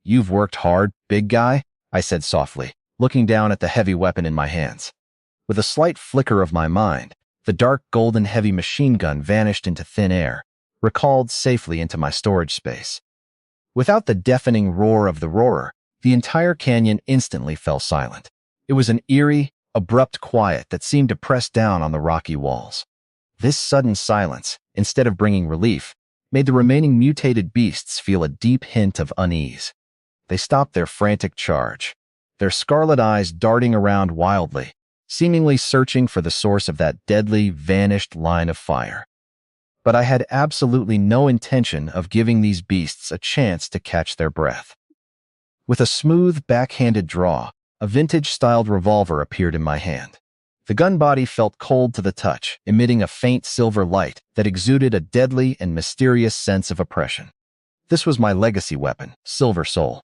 "You've worked hard, big guy," I said softly, looking down at the heavy weapon in my hands. With a slight flicker of my mind, the dark golden heavy machine gun vanished into thin air, recalled safely into my storage space. Without the deafening roar of the roarer, the entire canyon instantly fell silent. It was an eerie, abrupt quiet that seemed to press down on the rocky walls. This sudden silence, instead of bringing relief, made the remaining mutated beasts feel a deep hint of unease. They stopped their frantic charge, their scarlet eyes darting around wildly, seemingly searching for the source of that deadly, vanished line of fire. But I had absolutely no intention of giving these beasts a chance to catch their breath. With a smooth, backhanded draw, a vintage-styled revolver appeared in my hand. The gun body felt cold to the touch, emitting a faint silver light that exuded a deadly and mysterious sense of oppression. This was my legacy weapon, Silver Soul.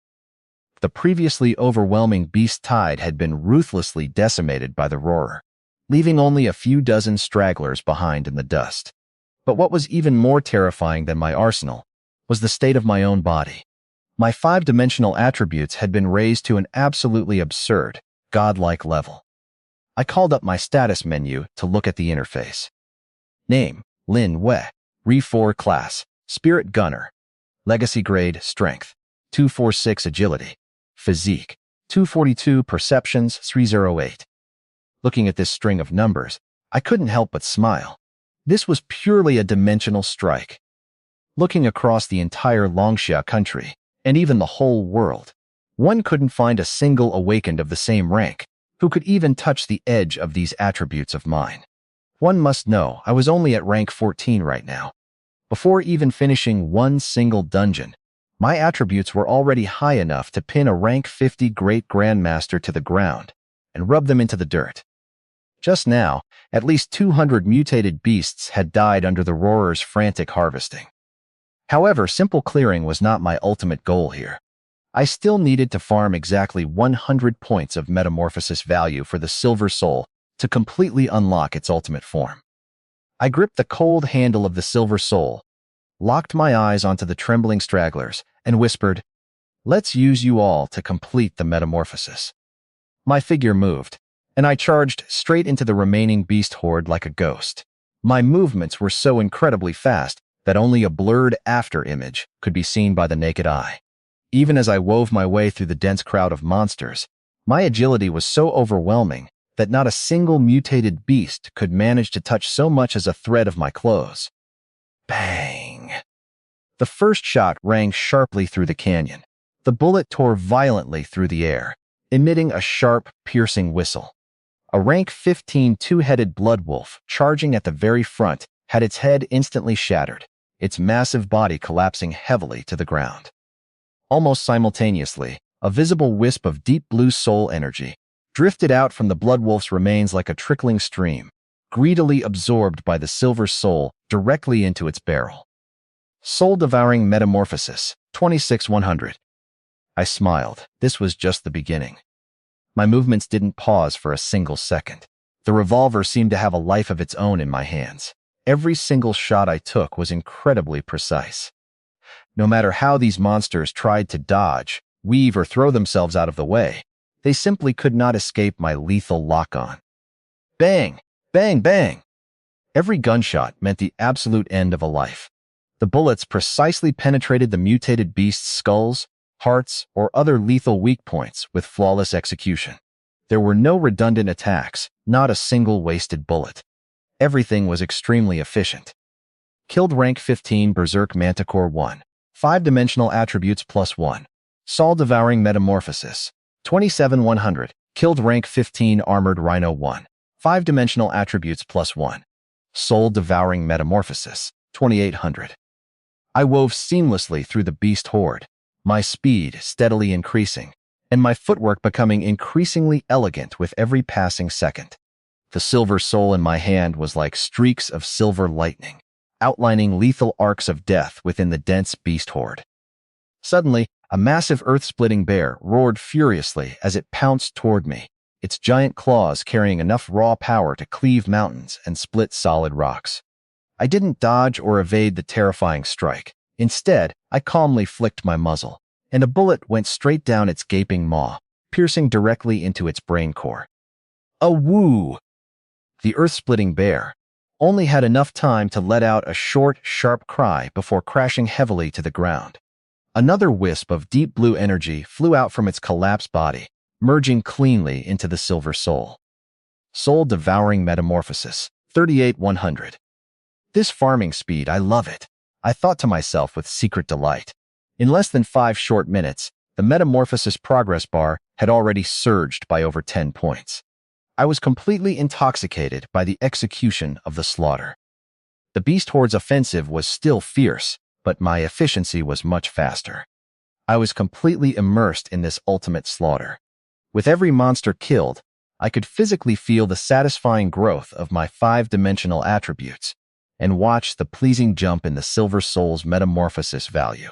The previously overwhelming beast tide had been ruthlessly decimated by the roarer, leaving only a few dozen stragglers behind in the dust. But what was even more terrifying than my arsenal was the state of my own body. My five-dimensional attributes had been raised to an absolutely absurd, godlike level. I called up my status menu to look at the interface. Name, Lin Wei. Re-4 class, Spirit Gunner. Legacy grade, Strength. 246 Agility. Physique. 242 Perceptions, 308. Looking at this string of numbers, I couldn't help but smile. This was purely a dimensional strike. Looking across the entire Longxia country, and even the whole world, one couldn't find a single awakened of the same rank who could even touch the edge of these attributes of mine. One must know I was only at rank 14 right now. Before even finishing one single dungeon, my attributes were already high enough to pin a rank 50 Great Grandmaster to the ground and rub them into the dirt. Just now, at least 200 mutated beasts had died under the roarer's frantic harvesting. However, simple clearing was not my ultimate goal here. I still needed to farm exactly 100 points of metamorphosis value for the Silver Soul to completely unlock its ultimate form. I gripped the cold handle of the Silver Soul, locked my eyes onto the trembling stragglers, and whispered, "Let's use you all to complete the metamorphosis." My figure moved, and I charged straight into the remaining beast horde like a ghost. My movements were so incredibly fast that only a blurred after image could be seen by the naked eye. Even as I wove my way through the dense crowd of monsters, my agility was so overwhelming that not a single mutated beast could manage to touch so much as a thread of my clothes. Bang! The first shot rang sharply through the canyon. The bullet tore violently through the air, emitting a sharp, piercing whistle. A rank 15 two-headed blood wolf charging at the very front had its head instantly shattered, its massive body collapsing heavily to the ground. Almost simultaneously, a visible wisp of deep blue soul energy drifted out from the blood wolf's remains like a trickling stream, greedily absorbed by the Silver Soul directly into its barrel. Soul-devouring metamorphosis, 26-100. I smiled. This was just the beginning. My movements didn't pause for a single second. The revolver seemed to have a life of its own in my hands. Every single shot I took was incredibly precise. No matter how these monsters tried to dodge, weave, or throw themselves out of the way, they simply could not escape my lethal lock-on. Bang! Bang! Bang! Every gunshot meant the absolute end of a life. The bullets precisely penetrated the mutated beast's skulls, hearts, or other lethal weak points with flawless execution. There were no redundant attacks, not a single wasted bullet. Everything was extremely efficient. Killed rank 15 Berserk Manticore 1. 5-dimensional attributes +1. Soul-devouring metamorphosis. 27-100. Killed rank 15 Armored Rhino 1. 5-dimensional attributes +1. Soul-devouring metamorphosis. 2800. I wove seamlessly through the beast horde, my speed steadily increasing, and my footwork becoming increasingly elegant with every passing second. The Silver Soul in my hand was like streaks of silver lightning, outlining lethal arcs of death within the dense beast horde. Suddenly, a massive earth-splitting bear roared furiously as it pounced toward me, its giant claws carrying enough raw power to cleave mountains and split solid rocks. I didn't dodge or evade the terrifying strike. Instead, I calmly flicked my muzzle, and a bullet went straight down its gaping maw, piercing directly into its brain core. A woo! The earth-splitting bear only had enough time to let out a short, sharp cry before crashing heavily to the ground. Another wisp of deep blue energy flew out from its collapsed body, merging cleanly into the silver soul. Soul-devouring metamorphosis, 38-100. This farming speed, I love it, I thought to myself with secret delight. In less than 5 short minutes, the metamorphosis progress bar had already surged by over 10 points. I was completely intoxicated by the execution of the slaughter. The beast horde's offensive was still fierce, but my efficiency was much faster. I was completely immersed in this ultimate slaughter. With every monster killed, I could physically feel the satisfying growth of my 5-dimensional attributes and watch the pleasing jump in the Silver Soul's metamorphosis value.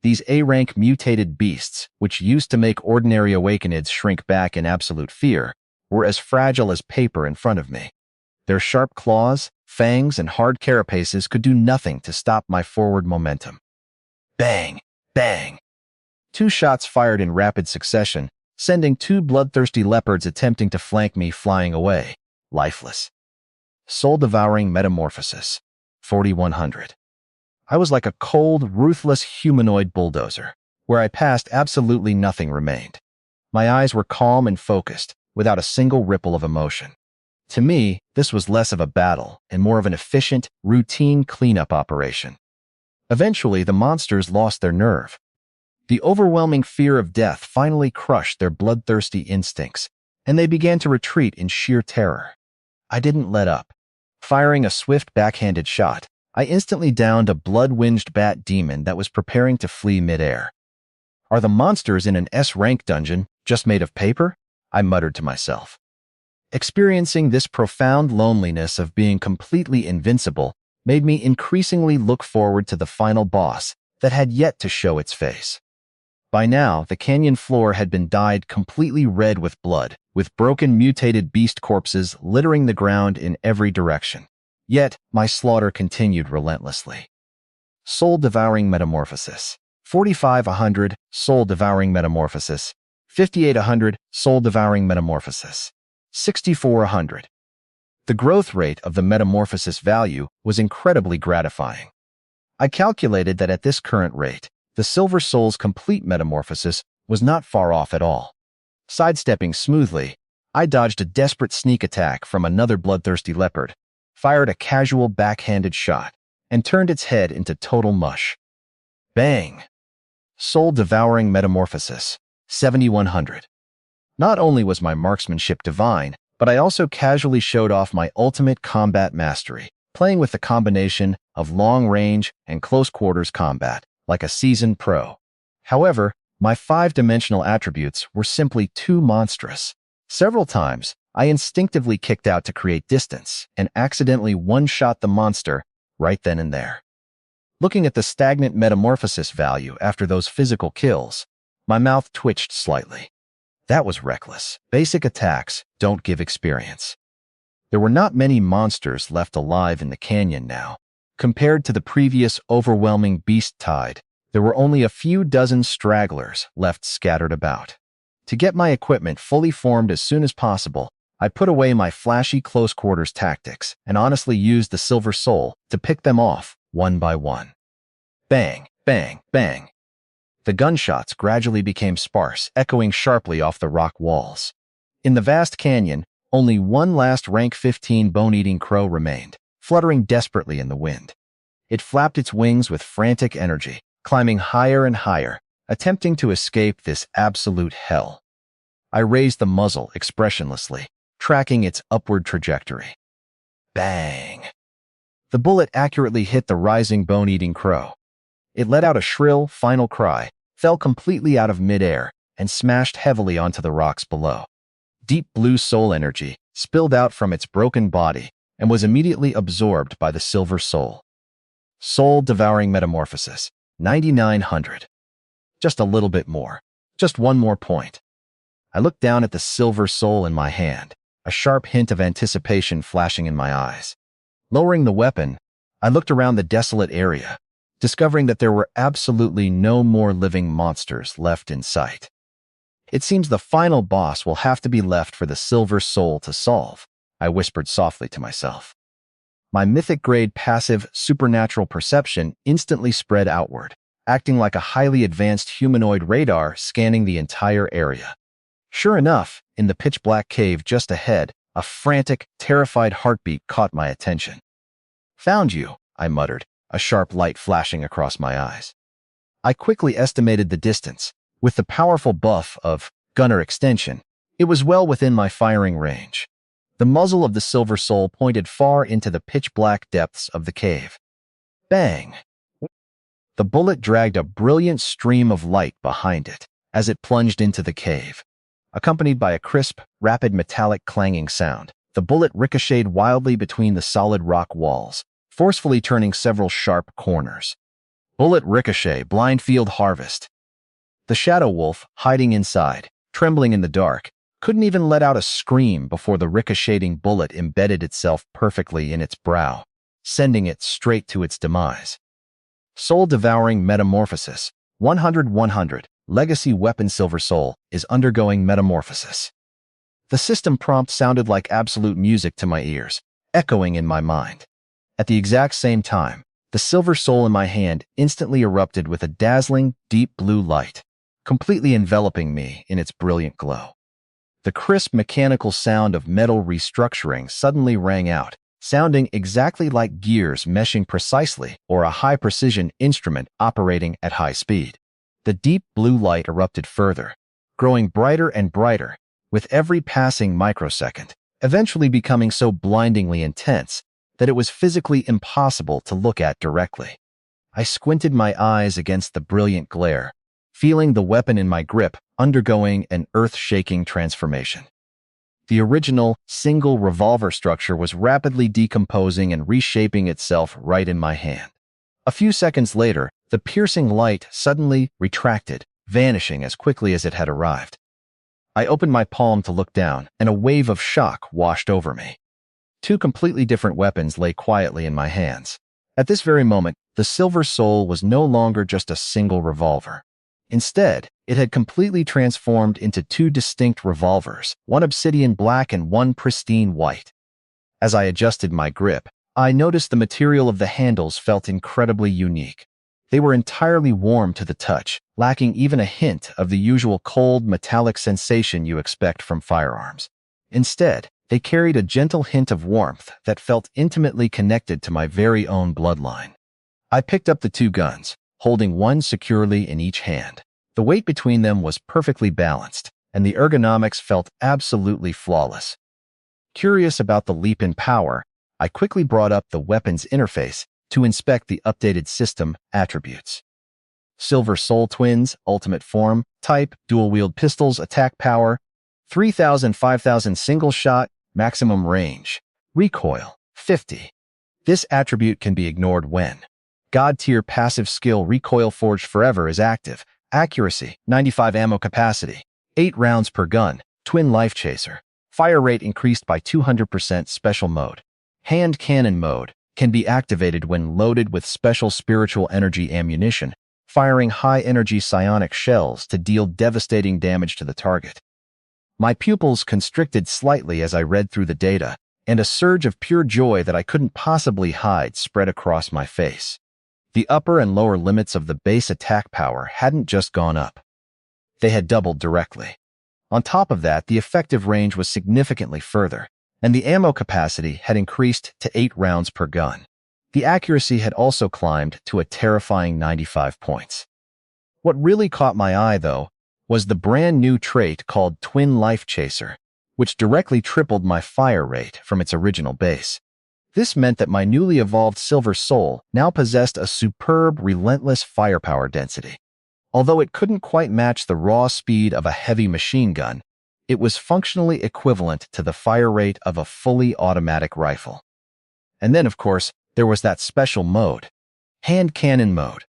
These A-rank mutated beasts, which used to make ordinary awakenids shrink back in absolute fear, were as fragile as paper in front of me. Their sharp claws, fangs, and hard carapaces could do nothing to stop my forward momentum. Bang! Bang! 2 shots fired in rapid succession, sending 2 bloodthirsty leopards attempting to flank me flying away, lifeless. Soul-devouring metamorphosis, 4100. I was like a cold, ruthless humanoid bulldozer, where I passed absolutely nothing remained. My eyes were calm and focused, without a single ripple of emotion. To me, this was less of a battle and more of an efficient, routine cleanup operation. Eventually, the monsters lost their nerve. The overwhelming fear of death finally crushed their bloodthirsty instincts, and they began to retreat in sheer terror. I didn't let up. Firing a swift backhanded shot, I instantly downed a blood-winged bat demon that was preparing to flee midair. Are the monsters in an S-rank dungeon just made of paper? I muttered to myself. Experiencing this profound loneliness of being completely invincible made me increasingly look forward to the final boss that had yet to show its face. By now, the canyon floor had been dyed completely red with blood, with broken mutated beast corpses littering the ground in every direction. Yet, my slaughter continued relentlessly. Soul-devouring metamorphosis. 45-100, soul-devouring metamorphosis. 58-100, soul-devouring metamorphosis. 64-100. The growth rate of the metamorphosis value was incredibly gratifying. I calculated that at this current rate, the Silver Soul's complete metamorphosis was not far off at all. Sidestepping smoothly, I dodged a desperate sneak attack from another bloodthirsty leopard, fired a casual backhanded shot, and turned its head into total mush. Bang! Soul-devouring metamorphosis, 7100. Not only was my marksmanship divine, but I also casually showed off my ultimate combat mastery, playing with the combination of long-range and close-quarters combat, like a seasoned pro. However, my 5-dimensional attributes were simply too monstrous. Several times, I instinctively kicked out to create distance and accidentally one-shot the monster right then and there. Looking at the stagnant metamorphosis value after those physical kills, my mouth twitched slightly. That was reckless. Basic attacks don't give experience. There were not many monsters left alive in the canyon now. Compared to the previous overwhelming beast tide, there were only a few dozen stragglers left scattered about. To get my equipment fully formed as soon as possible, I put away my flashy close-quarters tactics and honestly used the Silver Soul to pick them off one by one. Bang, bang, bang. The gunshots gradually became sparse, echoing sharply off the rock walls. In the vast canyon, only one last rank 15 bone-eating crow remained, fluttering desperately in the wind. It flapped its wings with frantic energy, climbing higher and higher, attempting to escape this absolute hell. I raised the muzzle expressionlessly, tracking its upward trajectory. Bang! The bullet accurately hit the rising bone-eating crow. It let out a shrill, final cry, fell completely out of midair, and smashed heavily onto the rocks below. Deep blue soul energy spilled out from its broken body and was immediately absorbed by the Silver Soul. Soul-devouring metamorphosis, 9900. Just a little bit more. Just one more point. I looked down at the Silver Soul in my hand, a sharp hint of anticipation flashing in my eyes. Lowering the weapon, I looked around the desolate area, discovering that there were absolutely no more living monsters left in sight. It seems the final boss will have to be left for the Silver Soul to solve, I whispered softly to myself. My mythic-grade passive supernatural perception instantly spread outward, acting like a highly advanced humanoid radar scanning the entire area. Sure enough, in the pitch-black cave just ahead, a frantic, terrified heartbeat caught my attention. "Found you," I muttered, a sharp light flashing across my eyes. I quickly estimated the distance. With the powerful buff of gunner extension, it was well within my firing range. The muzzle of the Silver Soul pointed far into the pitch-black depths of the cave. Bang! The bullet dragged a brilliant stream of light behind it as it plunged into the cave. Accompanied by a crisp, rapid metallic clanging sound, the bullet ricocheted wildly between the solid rock walls, forcefully turning several sharp corners. Bullet ricochet, blind field harvest. The shadow wolf, hiding inside, trembling in the dark, couldn't even let out a scream before the ricocheting bullet embedded itself perfectly in its brow, sending it straight to its demise. Soul-devouring metamorphosis. 100-100. Legacy weapon Silver Soul is undergoing metamorphosis. The system prompt sounded like absolute music to my ears, echoing in my mind. At the exact same time, the Silver Soul in my hand instantly erupted with a dazzling, deep blue light, completely enveloping me in its brilliant glow. The crisp mechanical sound of metal restructuring suddenly rang out, sounding exactly like gears meshing precisely or a high-precision instrument operating at high speed. The deep blue light erupted further, growing brighter and brighter with every passing microsecond, eventually becoming so blindingly intense that it was physically impossible to look at directly. I squinted my eyes against the brilliant glare, feeling the weapon in my grip undergoing an earth-shaking transformation. The original, single revolver structure was rapidly decomposing and reshaping itself right in my hand. A few seconds later, the piercing light suddenly retracted, vanishing as quickly as it had arrived. I opened my palm to look down, and a wave of shock washed over me. Two completely different weapons lay quietly in my hands. At this very moment, the Silver Soul was no longer just a single revolver. Instead, it had completely transformed into two distinct revolvers, one obsidian black and one pristine white. As I adjusted my grip, I noticed the material of the handles felt incredibly unique. They were entirely warm to the touch, lacking even a hint of the usual cold, metallic sensation you expect from firearms. Instead, they carried a gentle hint of warmth that felt intimately connected to my very own bloodline. I picked up the two guns, holding one securely in each hand. The weight between them was perfectly balanced, and the ergonomics felt absolutely flawless. Curious about the leap in power, I quickly brought up the weapon's interface to inspect the updated system attributes. Silver Soul Twins, Ultimate Form, Type, Dual-Wield Pistols, Attack Power, 3000, 5000 Single Shot, Maximum Range, Recoil, 50. This attribute can be ignored when God-tier passive skill Recoil Forged Forever is active. Accuracy, 95 ammo capacity, 8 rounds per gun, Twin Life Chaser. Fire rate increased by 200%. Special mode. Hand cannon mode can be activated when loaded with special spiritual energy ammunition, firing high-energy psionic shells to deal devastating damage to the target. My pupils constricted slightly as I read through the data, and a surge of pure joy that I couldn't possibly hide spread across my face. The upper and lower limits of the base attack power hadn't just gone up. They had doubled directly. On top of that, the effective range was significantly further, and the ammo capacity had increased to 8 rounds per gun. The accuracy had also climbed to a terrifying 95 points. What really caught my eye, though, was the brand new trait called Twin Life Chaser, which directly tripled my fire rate from its original base. This meant that my newly evolved Silver Soul now possessed a superb, relentless firepower density. Although it couldn't quite match the raw speed of a heavy machine gun, it was functionally equivalent to the fire rate of a fully automatic rifle. And then, of course, there was that special mode, hand cannon mode.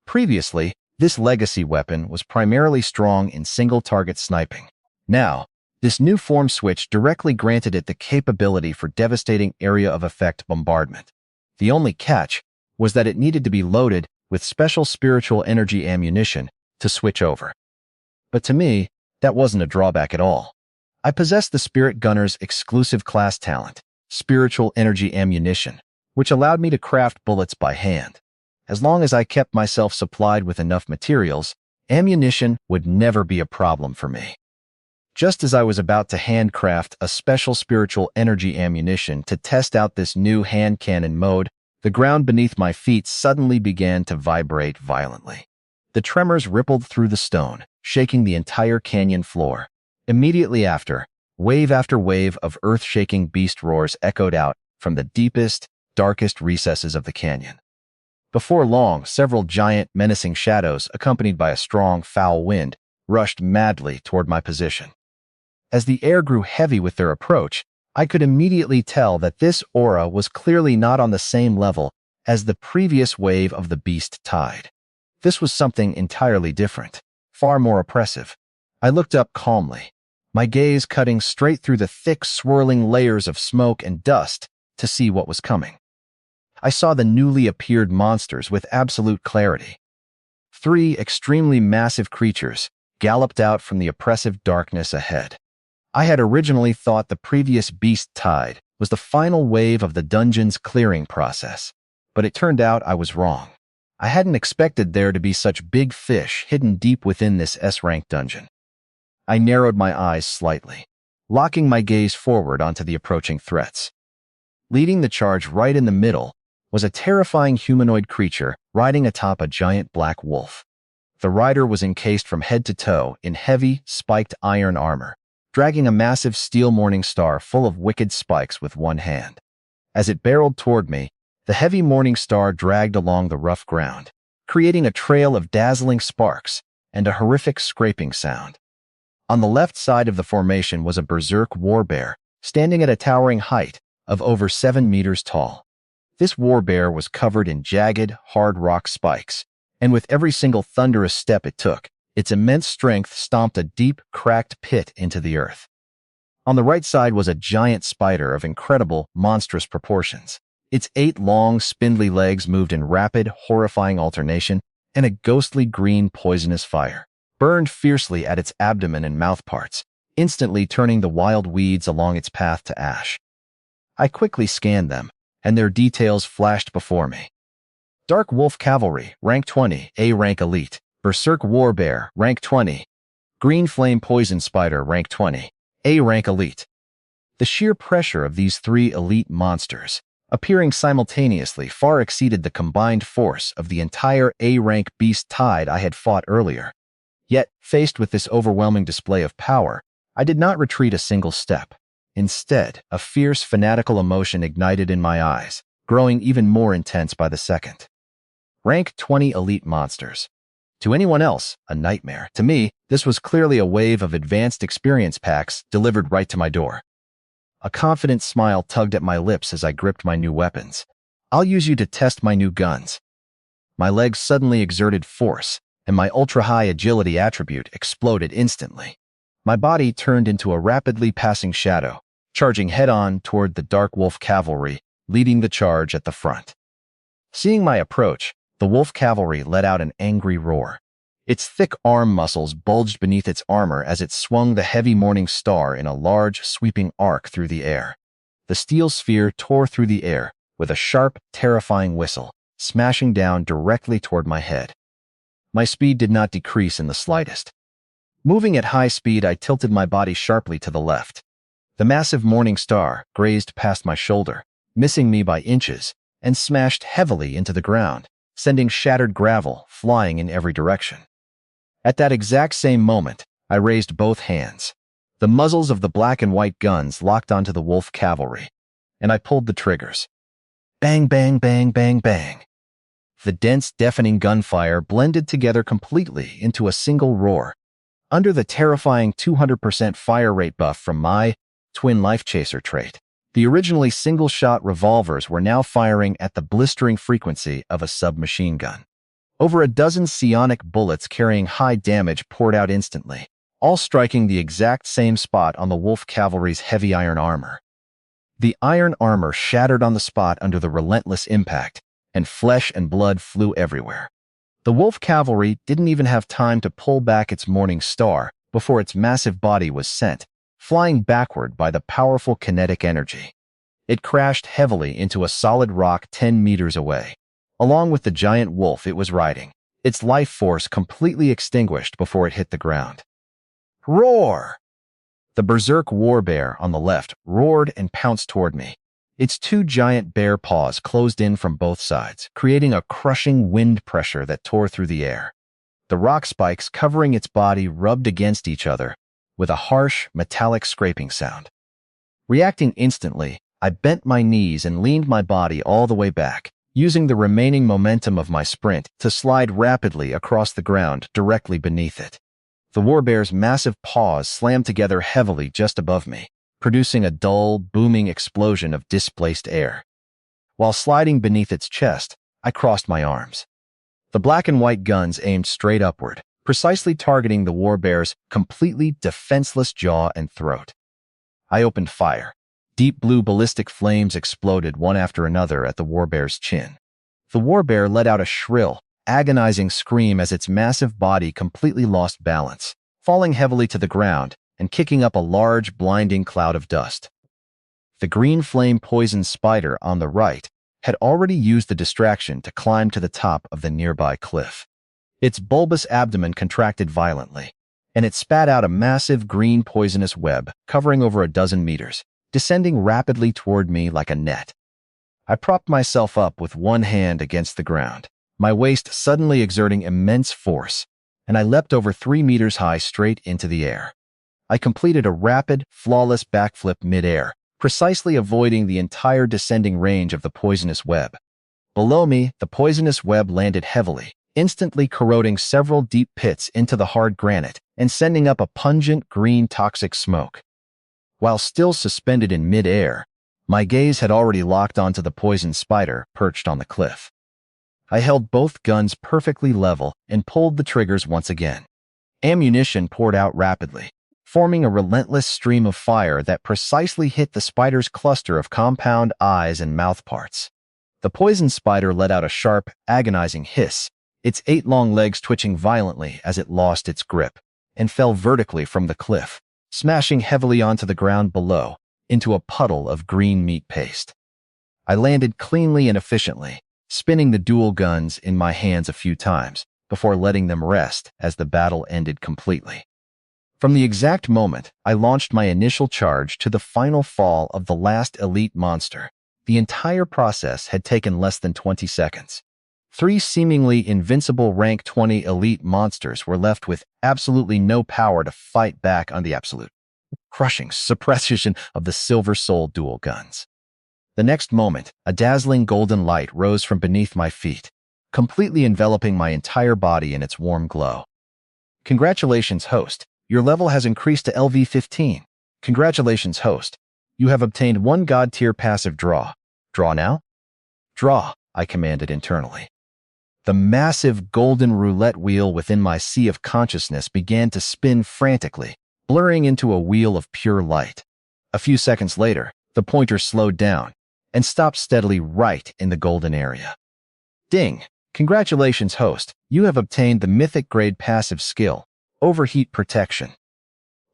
Previously, this legacy weapon was primarily strong in single-target sniping. Now, this new form switch directly granted it the capability for devastating area of effect bombardment. The only catch was that it needed to be loaded with special spiritual energy ammunition to switch over. But to me, that wasn't a drawback at all. I possessed the Spirit Gunner's exclusive class talent, spiritual energy ammunition, which allowed me to craft bullets by hand. As long as I kept myself supplied with enough materials, ammunition would never be a problem for me. Just as I was about to handcraft a special spiritual energy ammunition to test out this new hand cannon mode, the ground beneath my feet suddenly began to vibrate violently. The tremors rippled through the stone, shaking the entire canyon floor. Immediately after wave of earth-shaking beast roars echoed out from the deepest, darkest recesses of the canyon. Before long, several giant, menacing shadows, accompanied by a strong, foul wind, rushed madly toward my position. As the air grew heavy with their approach, I could immediately tell that this aura was clearly not on the same level as the previous wave of the beast tide. This was something entirely different, far more oppressive. I looked up calmly, my gaze cutting straight through the thick, swirling layers of smoke and dust to see what was coming. I saw the newly appeared monsters with absolute clarity. 3 extremely massive creatures galloped out from the oppressive darkness ahead. I had originally thought the previous beast tide was the final wave of the dungeon's clearing process, but it turned out I was wrong. I hadn't expected there to be such big fish hidden deep within this S-rank dungeon. I narrowed my eyes slightly, locking my gaze forward onto the approaching threats. Leading the charge right in the middle was a terrifying humanoid creature riding atop a giant black wolf. The rider was encased from head to toe in heavy, spiked iron armor, dragging a massive steel morning star full of wicked spikes with one hand. As it barreled toward me, the heavy morning star dragged along the rough ground, creating a trail of dazzling sparks and a horrific scraping sound. On the left side of the formation was a berserk warbear, standing at a towering height of over 7 meters tall. This warbear was covered in jagged, hard rock spikes, and with every single thunderous step it took, its immense strength stomped a deep, cracked pit into the earth. On the right side was a giant spider of incredible, monstrous proportions. Its 8 long, spindly legs moved in rapid, horrifying alternation, and a ghostly green, poisonous fire burned fiercely at its abdomen and mouth parts, instantly turning the wild weeds along its path to ash. I quickly scanned them, and their details flashed before me. Dark Wolf Cavalry, rank 20, A rank elite. Berserk Warbear, rank 20. Green Flame Poison Spider, rank 20, A rank elite. The sheer pressure of these 3 elite monsters, appearing simultaneously, far exceeded the combined force of the entire A rank beast tide I had fought earlier. Yet, faced with this overwhelming display of power, I did not retreat a single step. Instead, a fierce, fanatical emotion ignited in my eyes, growing even more intense by the second. Rank 20 elite monsters. To anyone else, a nightmare. To me, this was clearly a wave of advanced experience packs delivered right to my door. A confident smile tugged at my lips as I gripped my new weapons. I'll use you to test my new guns. My legs suddenly exerted force, and my ultra-high agility attribute exploded instantly. My body turned into a rapidly passing shadow, charging head-on toward the Dark Wolf Cavalry, leading the charge at the front. Seeing my approach, the Wolf Cavalry let out an angry roar. Its thick arm muscles bulged beneath its armor as it swung the heavy morning star in a large, sweeping arc through the air. The steel sphere tore through the air with a sharp, terrifying whistle, smashing down directly toward my head. My speed did not decrease in the slightest. Moving at high speed, I tilted my body sharply to the left. The massive morning star grazed past my shoulder, missing me by inches, and smashed heavily into the ground, sending shattered gravel flying in every direction. At that exact same moment, I raised both hands. The muzzles of the black and white guns locked onto the Wolf Cavalry, and I pulled the triggers. Bang, bang, bang, bang, bang. The dense, deafening gunfire blended together completely into a single roar. Under the terrifying 200% fire rate buff from my Twin Life Chaser trait, the originally single-shot revolvers were now firing at the blistering frequency of a submachine gun. Over a dozen psionic bullets carrying high damage poured out instantly, all striking the exact same spot on the Wolf Cavalry's heavy iron armor. The iron armor shattered on the spot under the relentless impact, and flesh and blood flew everywhere. The wolf cavalry didn't even have time to pull back its morning star before its massive body was sent, flying backward by the powerful kinetic energy. It crashed heavily into a solid rock 10 meters away. Along with the giant wolf it was riding, its life force completely extinguished before it hit the ground. Roar! The berserk war bear on the left roared and pounced toward me. Its two giant bear paws closed in from both sides, creating a crushing wind pressure that tore through the air. The rock spikes covering its body rubbed against each other with a harsh, metallic scraping sound. Reacting instantly, I bent my knees and leaned my body all the way back, using the remaining momentum of my sprint to slide rapidly across the ground directly beneath it. The warbear's massive paws slammed together heavily just above me, producing a dull, booming explosion of displaced air. While sliding beneath its chest, I crossed my arms. The black and white guns aimed straight upward, precisely targeting the warbear's completely defenseless jaw and throat. I opened fire. Deep blue ballistic flames exploded one after another at the warbear's chin. The warbear let out a shrill, agonizing scream as its massive body completely lost balance, falling heavily to the ground and kicking up a large, blinding cloud of dust. The green flame poison spider on the right had already used the distraction to climb to the top of the nearby cliff. Its bulbous abdomen contracted violently, and it spat out a massive green poisonous web covering over a dozen meters, descending rapidly toward me like a net. I propped myself up with one hand against the ground, my waist suddenly exerting immense force, and I leapt over 3 meters high straight into the air. I completed a rapid, flawless backflip mid-air, precisely avoiding the entire descending range of the poisonous web. Below me, the poisonous web landed heavily, instantly corroding several deep pits into the hard granite and sending up a pungent green toxic smoke. While still suspended in mid-air, my gaze had already locked onto the poison spider perched on the cliff. I held both guns perfectly level and pulled the triggers once again. Ammunition poured out rapidly, forming a relentless stream of fire that precisely hit the spider's cluster of compound eyes and mouth parts. The poison spider let out a sharp, agonizing hiss, its 8 long legs twitching violently as it lost its grip, and fell vertically from the cliff, smashing heavily onto the ground below, into a puddle of green meat paste. I landed cleanly and efficiently, spinning the dual guns in my hands a few times before letting them rest as the battle ended completely. From the exact moment I launched my initial charge to the final fall of the last elite monster, the entire process had taken less than 20 seconds. 3 seemingly invincible rank 20 elite monsters were left with absolutely no power to fight back on the absolute crushing suppression of the Silver Soul dual guns. The next moment, a dazzling golden light rose from beneath my feet, completely enveloping my entire body in its warm glow. Congratulations, host. Your level has increased to LV15. Congratulations, host. You have obtained 1 god-tier passive draw. Draw now? Draw, I commanded internally. The massive golden roulette wheel within my sea of consciousness began to spin frantically, blurring into a wheel of pure light. A few seconds later, the pointer slowed down and stopped steadily right in the golden area. Ding! Congratulations, host. You have obtained the mythic grade passive skill, Overheat Protection.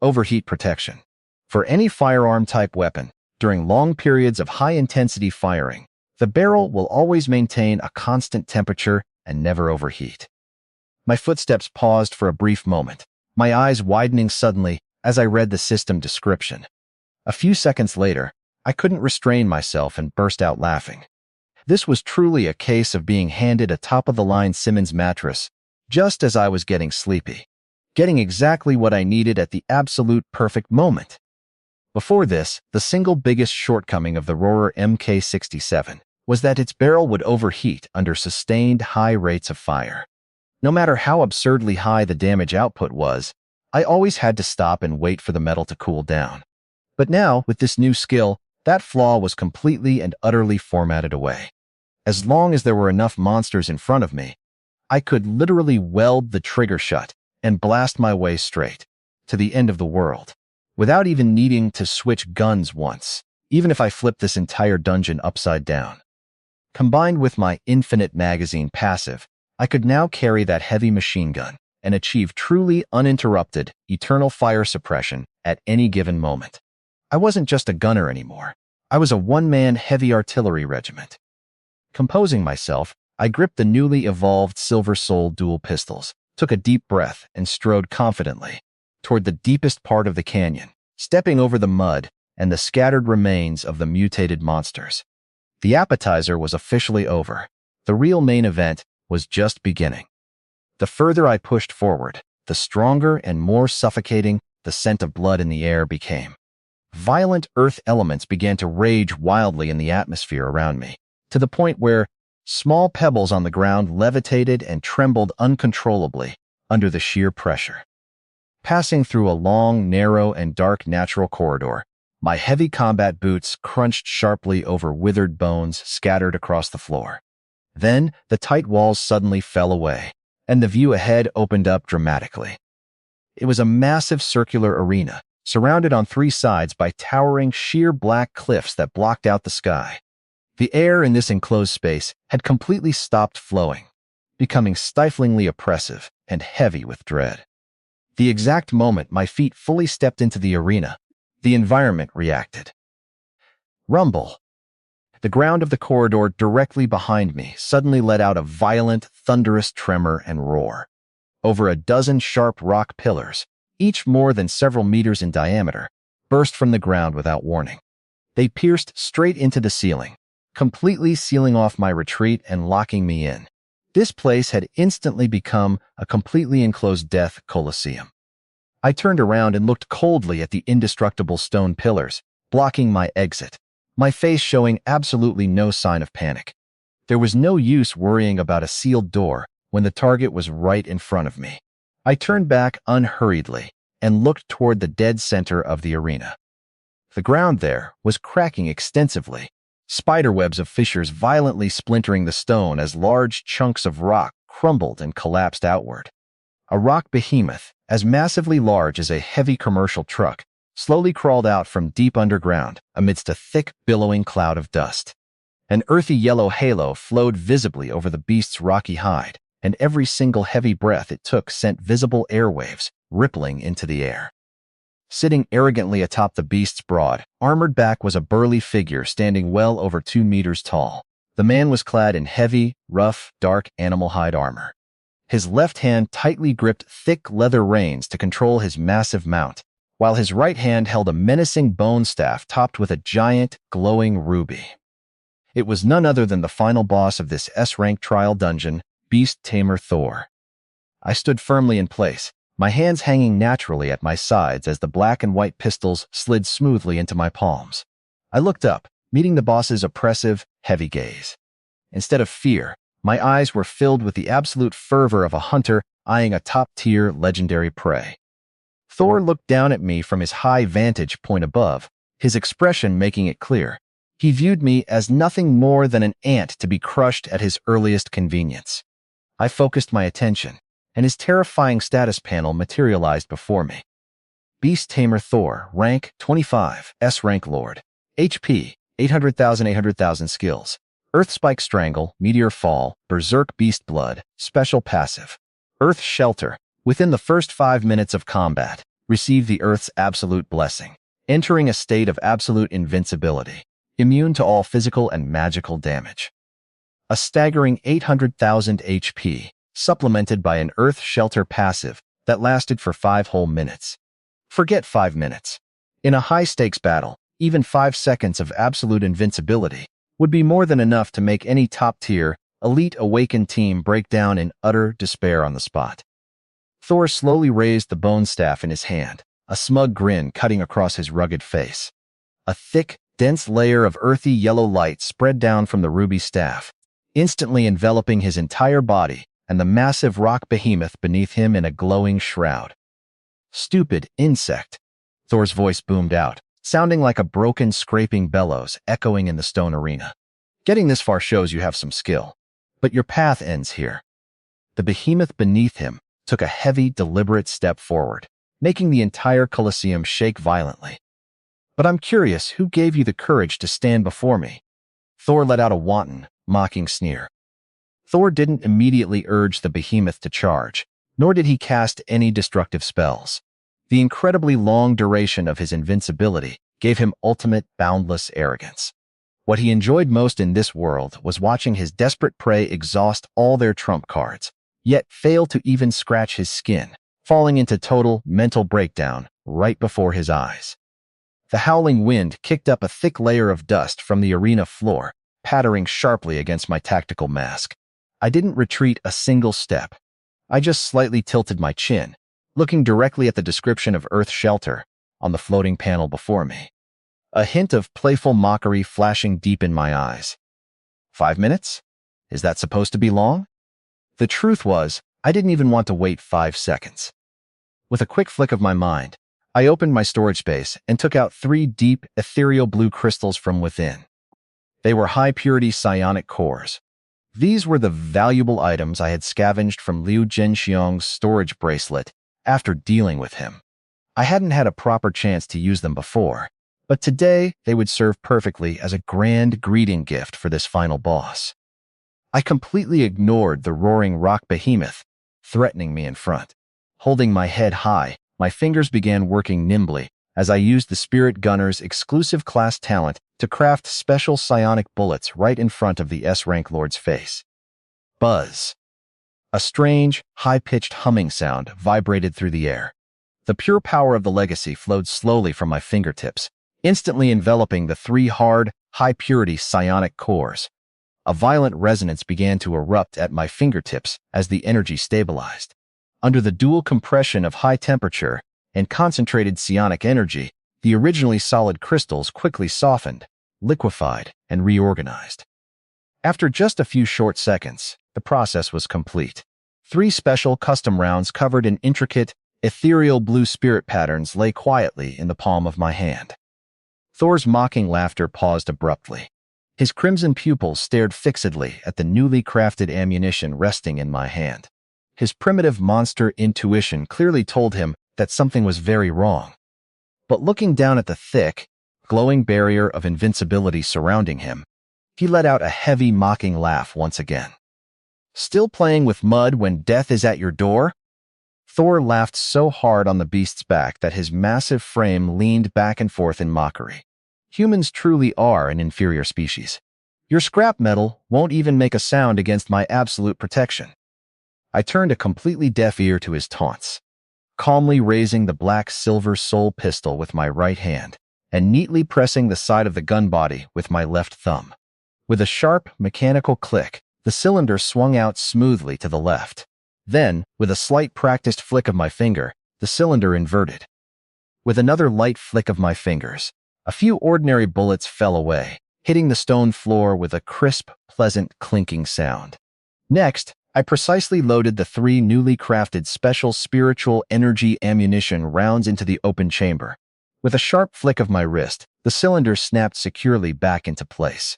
Overheat Protection. For any firearm-type weapon, during long periods of high-intensity firing, the barrel will always maintain a constant temperature and never overheat. My footsteps paused for a brief moment, my eyes widening suddenly as I read the system description. A few seconds later, I couldn't restrain myself and burst out laughing. This was truly a case of being handed a top-of-the-line Simmons mattress just as I was getting sleepy, getting exactly what I needed at the absolute perfect moment. Before this, the single biggest shortcoming of the Roarer Mk67 was that its barrel would overheat under sustained high rates of fire. No matter how absurdly high the damage output was, I always had to stop and wait for the metal to cool down. But now, with this new skill, that flaw was completely and utterly formatted away. As long as there were enough monsters in front of me, I could literally weld the trigger shut and blast my way straight to the end of the world, without even needing to switch guns once, even if I flipped this entire dungeon upside down. Combined with my infinite magazine passive, I could now carry that heavy machine gun and achieve truly uninterrupted, eternal fire suppression at any given moment. I wasn't just a gunner anymore. I was a one-man heavy artillery regiment. Composing myself, I gripped the newly evolved Silver Soul dual pistols, took a deep breath, and strode confidently toward the deepest part of the canyon, stepping over the mud and the scattered remains of the mutated monsters. The appetizer was officially over. The real main event was just beginning. The further I pushed forward, the stronger and more suffocating the scent of blood in the air became. Violent earth elements began to rage wildly in the atmosphere around me, to the point where small pebbles on the ground levitated and trembled uncontrollably under the sheer pressure. Passing through a long, narrow, and dark natural corridor, my heavy combat boots crunched sharply over withered bones scattered across the floor. Then, the tight walls suddenly fell away, and the view ahead opened up dramatically. It was a massive circular arena, surrounded on three sides by towering, sheer black cliffs that blocked out the sky. The air in this enclosed space had completely stopped flowing, becoming stiflingly oppressive and heavy with dread. The exact moment my feet fully stepped into the arena, the environment reacted. Rumble. The ground of the corridor directly behind me suddenly let out a violent, thunderous tremor and roar. Over a dozen sharp rock pillars, each more than several meters in diameter, burst from the ground without warning. They pierced straight into the ceiling, completely sealing off my retreat and locking me in. This place had instantly become a completely enclosed death coliseum. I turned around and looked coldly at the indestructible stone pillars, blocking my exit, my face showing absolutely no sign of panic. There was no use worrying about a sealed door when the target was right in front of me. I turned back unhurriedly and looked toward the dead center of the arena. The ground there was cracking extensively, spiderwebs of fissures violently splintering the stone as large chunks of rock crumbled and collapsed outward. A rock behemoth, as massively large as a heavy commercial truck, slowly crawled out from deep underground amidst a thick, billowing cloud of dust. An earthy yellow halo flowed visibly over the beast's rocky hide, and every single heavy breath it took sent visible airwaves rippling into the air. Sitting arrogantly atop the beast's broad, armored back was a burly figure standing well over 2 meters tall. The man was clad in heavy, rough, dark animal hide armor. His left hand tightly gripped thick leather reins to control his massive mount, while his right hand held a menacing bone staff topped with a giant, glowing ruby. It was none other than the final boss of this S-rank trial dungeon, Beast Tamer Thor. I stood firmly in place, my hands hanging naturally at my sides as the black and white pistols slid smoothly into my palms. I looked up, meeting the boss's oppressive, heavy gaze. Instead of fear, my eyes were filled with the absolute fervor of a hunter eyeing a top-tier legendary prey. Thor looked down at me from his high vantage point above, his expression making it clear. He viewed me as nothing more than an ant to be crushed at his earliest convenience. I focused my attention, and his terrifying status panel materialized before me. Beast Tamer Thor, rank 25, S-rank Lord, HP 800,000 skills, Earth Spike Strangle, Meteor Fall, Berserk Beast Blood, Special Passive. Earth Shelter, within the first 5 minutes of combat, receive the Earth's absolute blessing, entering a state of absolute invincibility, immune to all physical and magical damage. A staggering 800,000 HP, supplemented by an Earth Shelter passive that lasted for 5 whole minutes. Forget 5 minutes. In a high-stakes battle, even 5 seconds of absolute invincibility would be more than enough to make any top-tier, elite awakened team break down in utter despair on the spot. Thor slowly raised the bone staff in his hand, a smug grin cutting across his rugged face. A thick, dense layer of earthy yellow light spread down from the ruby staff, instantly enveloping his entire body and the massive rock behemoth beneath him in a glowing shroud. "Stupid insect," Thor's voice boomed out, sounding like a broken, scraping bellows echoing in the stone arena. "Getting this far shows you have some skill, but your path ends here." The behemoth beneath him took a heavy, deliberate step forward, making the entire Colosseum shake violently. "But I'm curious, who gave you the courage to stand before me?" Thor let out a wanton, mocking sneer. Thor didn't immediately urge the behemoth to charge, nor did he cast any destructive spells. The incredibly long duration of his invincibility gave him ultimate, boundless arrogance. What he enjoyed most in this world was watching his desperate prey exhaust all their trump cards, yet fail to even scratch his skin, falling into total mental breakdown right before his eyes. The howling wind kicked up a thick layer of dust from the arena floor, pattering sharply against my tactical mask. I didn't retreat a single step. I just slightly tilted my chin, looking directly at the description of Earth Shelter on the floating panel before me. A hint of playful mockery flashing deep in my eyes. 5 minutes? Is that supposed to be long? The truth was, I didn't even want to wait 5 seconds. With a quick flick of my mind, I opened my storage space and took out 3 deep, ethereal blue crystals from within. They were high-purity psionic cores. These were the valuable items I had scavenged from Liu Zhenxiong's storage bracelet after dealing with him. I hadn't had a proper chance to use them before, but today they would serve perfectly as a grand greeting gift for this final boss. I completely ignored the roaring rock behemoth threatening me in front. Holding my head high, my fingers began working nimbly as I used the Spirit Gunner's exclusive class talent to craft special psionic bullets right in front of the S-Rank Lord's face. Buzz. A strange, high-pitched humming sound vibrated through the air. The pure power of the legacy flowed slowly from my fingertips, instantly enveloping the 3 hard, high-purity psionic cores. A violent resonance began to erupt at my fingertips as the energy stabilized. Under the dual compression of high temperature and concentrated psionic energy, the originally solid crystals quickly softened, liquefied, and reorganized. After just a few short seconds, the process was complete. 3 special custom rounds covered in intricate, ethereal blue spirit patterns lay quietly in the palm of my hand. Thor's mocking laughter paused abruptly. His crimson pupils stared fixedly at the newly crafted ammunition resting in my hand. His primitive monster intuition clearly told him that something was very wrong. But looking down at the thick, glowing barrier of invincibility surrounding him, he let out a heavy, mocking laugh once again. Still playing with mud when death is at your door? Thor laughed so hard on the beast's back that his massive frame leaned back and forth in mockery. Humans truly are an inferior species. Your scrap metal won't even make a sound against my absolute protection. I turned a completely deaf ear to his taunts, calmly raising the black silver soul pistol with my right hand and neatly pressing the side of the gun body with my left thumb. With a sharp, mechanical click, the cylinder swung out smoothly to the left. Then, with a slight practiced flick of my finger, the cylinder inverted. With another light flick of my fingers, a few ordinary bullets fell away, hitting the stone floor with a crisp, pleasant clinking sound. Next, I precisely loaded the 3 newly crafted special spiritual energy ammunition rounds into the open chamber. With a sharp flick of my wrist, the cylinder snapped securely back into place.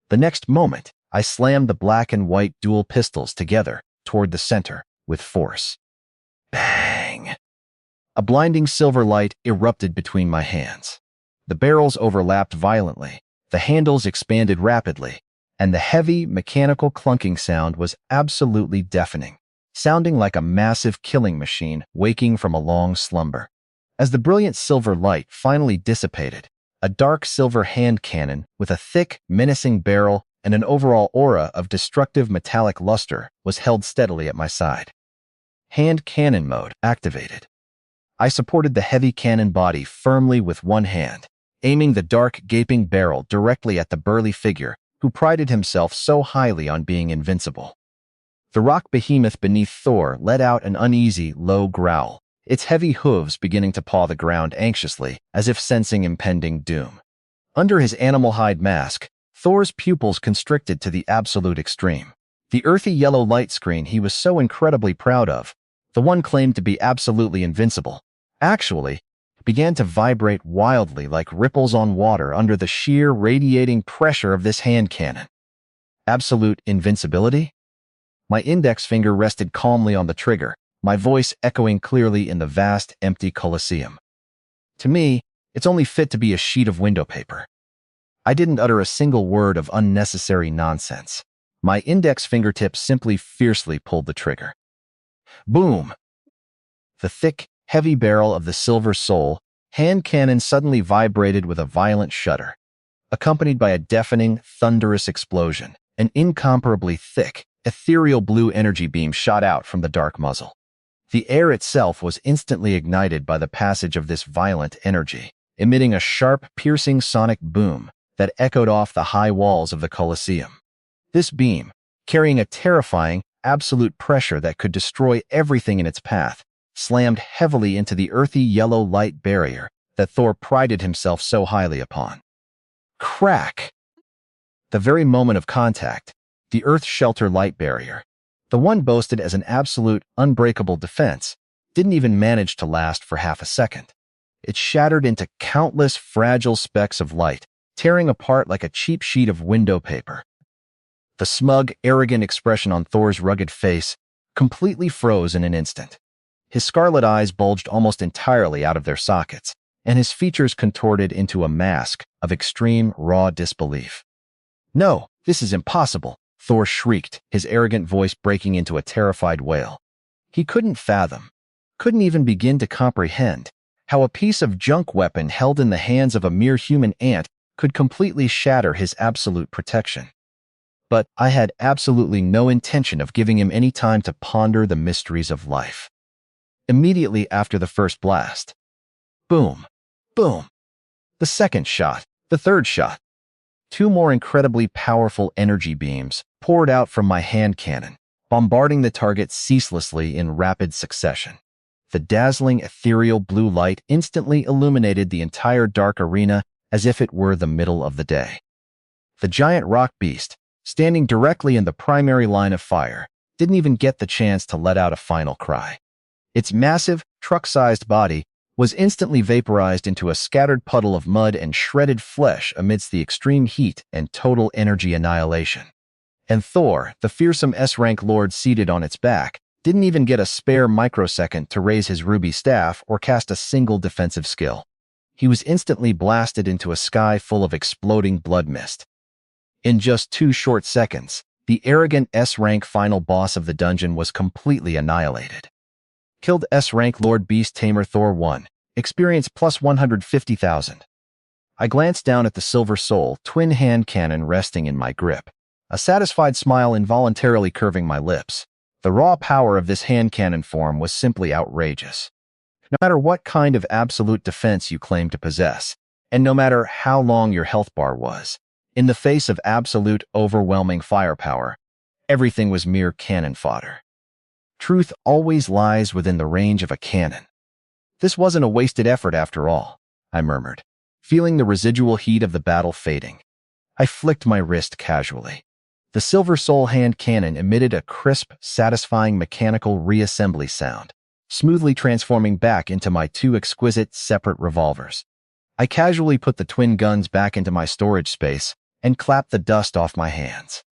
The next moment, I slammed the black and white dual pistols together toward the center with force. Bang! A blinding silver light erupted between my hands. The barrels overlapped violently, the handles expanded rapidly, and the heavy, mechanical clunking sound was absolutely deafening, sounding like a massive killing machine waking from a long slumber. As the brilliant silver light finally dissipated, a dark silver hand cannon with a thick, menacing barrel and an overall aura of destructive metallic luster was held steadily at my side. Hand cannon mode activated. I supported the heavy cannon body firmly with one hand, aiming the dark, gaping barrel directly at the burly figure who prided himself so highly on being invincible. The rock behemoth beneath Thor let out an uneasy, low growl, its heavy hooves beginning to paw the ground anxiously, as if sensing impending doom. Under his animal hide mask, Thor's pupils constricted to the absolute extreme. The earthy yellow light screen he was so incredibly proud of, the one claimed to be absolutely invincible, actually began to vibrate wildly like ripples on water under the sheer radiating pressure of this hand cannon. Absolute invincibility? My index finger rested calmly on the trigger, my voice echoing clearly in the vast, empty coliseum. To me, it's only fit to be a sheet of window paper. I didn't utter a single word of unnecessary nonsense. My index fingertips simply fiercely pulled the trigger. Boom! The thick, heavy barrel of the Silver Soul hand cannon suddenly vibrated with a violent shudder, accompanied by a deafening, thunderous explosion. An incomparably thick, ethereal blue energy beam shot out from the dark muzzle. The air itself was instantly ignited by the passage of this violent energy, emitting a sharp, piercing sonic boom that echoed off the high walls of the Colosseum. This beam, carrying a terrifying, absolute pressure that could destroy everything in its path, slammed heavily into the earthy yellow light barrier that Thor prided himself so highly upon. Crack! The very moment of contact, the Earth Shelter light barrier, the one boasted as an absolute, unbreakable defense, didn't even manage to last for half a second. It shattered into countless fragile specks of light, tearing apart like a cheap sheet of window paper. The smug, arrogant expression on Thor's rugged face completely froze in an instant. His scarlet eyes bulged almost entirely out of their sockets, and his features contorted into a mask of extreme, raw disbelief. "No, this is impossible," Thor shrieked, his arrogant voice breaking into a terrified wail. He couldn't fathom, couldn't even begin to comprehend, how a piece of junk weapon held in the hands of a mere human ant could completely shatter his absolute protection. But I had absolutely no intention of giving him any time to ponder the mysteries of life. Immediately after the first blast, boom, boom, the second shot, the third shot, two more incredibly powerful energy beams poured out from my hand cannon, bombarding the target ceaselessly in rapid succession. The dazzling ethereal blue light instantly illuminated the entire dark arena as if it were the middle of the day. The giant rock beast, standing directly in the primary line of fire, didn't even get the chance to let out a final cry. Its massive, truck-sized body was instantly vaporized into a scattered puddle of mud and shredded flesh amidst the extreme heat and total energy annihilation. And Thor, the fearsome S-rank lord seated on its back, didn't even get a spare microsecond to raise his ruby staff or cast a single defensive skill. He was instantly blasted into a sky full of exploding blood mist. In just 2 short seconds, the arrogant S-rank final boss of the dungeon was completely annihilated. Killed S-rank Lord Beast Tamer Thor 1. Experience plus 150,000. I glanced down at the Silver Soul twin hand cannon resting in my grip, a satisfied smile involuntarily curving my lips. The raw power of this hand cannon form was simply outrageous. No matter what kind of absolute defense you claim to possess, and no matter how long your health bar was, in the face of absolute, overwhelming firepower, everything was mere cannon fodder. Truth always lies within the range of a cannon. This wasn't a wasted effort after all, I murmured, feeling the residual heat of the battle fading. I flicked my wrist casually. The Silver Soul hand cannon emitted a crisp, satisfying mechanical reassembly sound, smoothly transforming back into my 2 exquisite, separate revolvers. I casually put the twin guns back into my storage space and clapped the dust off my hands.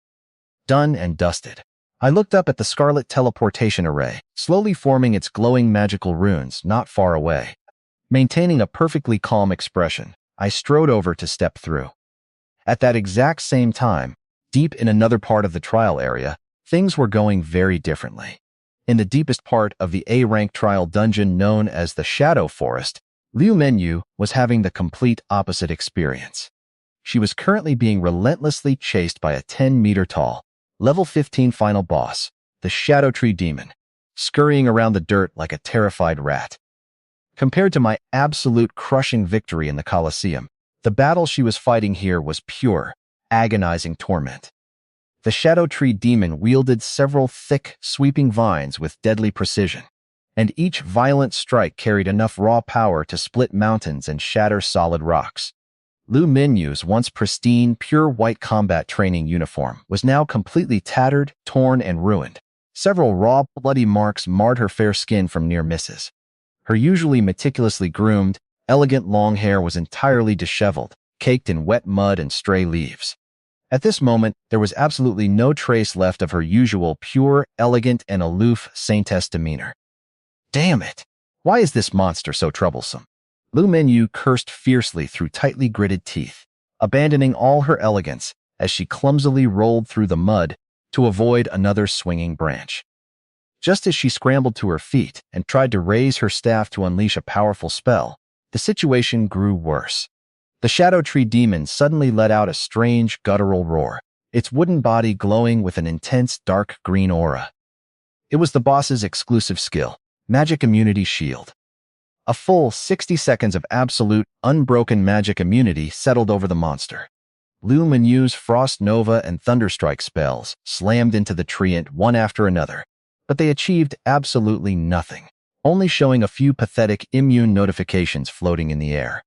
Done and dusted. I looked up at the scarlet teleportation array, slowly forming its glowing magical runes not far away. Maintaining a perfectly calm expression, I strode over to step through. At that exact same time, deep in another part of the trial area, things were going very differently. In the deepest part of the A-rank trial dungeon known as the Shadow Forest, Liu Menyu was having the complete opposite experience. She was currently being relentlessly chased by a 10-meter-tall, level 15 final boss, the Shadow Tree Demon, scurrying around the dirt like a terrified rat. Compared to my absolute crushing victory in the Colosseum, the battle she was fighting here was pure, agonizing torment. The Shadow Tree Demon wielded several thick, sweeping vines with deadly precision, and each violent strike carried enough raw power to split mountains and shatter solid rocks. Liu Menyu's once pristine, pure white combat training uniform was now completely tattered, torn, and ruined. Several raw, bloody marks marred her fair skin from near misses. Her usually meticulously groomed, elegant long hair was entirely disheveled, caked in wet mud and stray leaves. At this moment, there was absolutely no trace left of her usual pure, elegant, and aloof saintess demeanor. Damn it! Why is this monster so troublesome? Liu Menyu cursed fiercely through tightly gritted teeth, abandoning all her elegance as she clumsily rolled through the mud to avoid another swinging branch. Just as she scrambled to her feet and tried to raise her staff to unleash a powerful spell, the situation grew worse. The Shadow Tree Demon suddenly let out a strange, guttural roar, its wooden body glowing with an intense dark green aura. It was the boss's exclusive skill, Magic Immunity Shield. A full 60 seconds of absolute, unbroken magic immunity settled over the monster. Lu Menyu's Frost Nova and Thunderstrike spells slammed into the treant one after another, but they achieved absolutely nothing, only showing a few pathetic immune notifications floating in the air.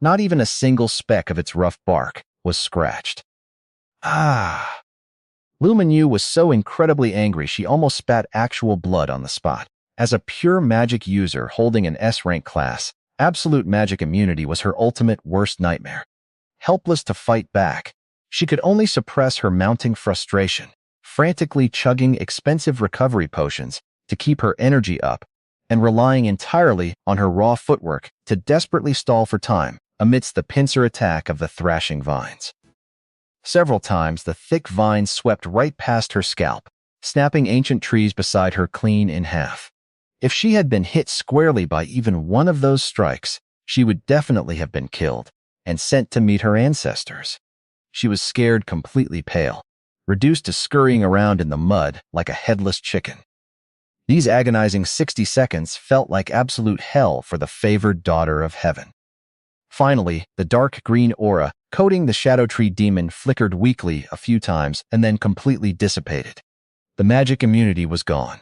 Not even a single speck of its rough bark was scratched. Ah! Lu Menyu was so incredibly angry she almost spat actual blood on the spot. As a pure magic user holding an S-rank class, absolute magic immunity was her ultimate worst nightmare. Helpless to fight back, she could only suppress her mounting frustration, frantically chugging expensive recovery potions to keep her energy up and relying entirely on her raw footwork to desperately stall for time amidst the pincer attack of the thrashing vines. Several times, the thick vines swept right past her scalp, snapping ancient trees beside her clean in half. If she had been hit squarely by even one of those strikes, she would definitely have been killed and sent to meet her ancestors. She was scared completely pale, reduced to scurrying around in the mud like a headless chicken. These agonizing 60 seconds felt like absolute hell for the favored daughter of heaven. Finally, the dark green aura coating the Shadow Tree Demon flickered weakly a few times and then completely dissipated. The magic immunity was gone.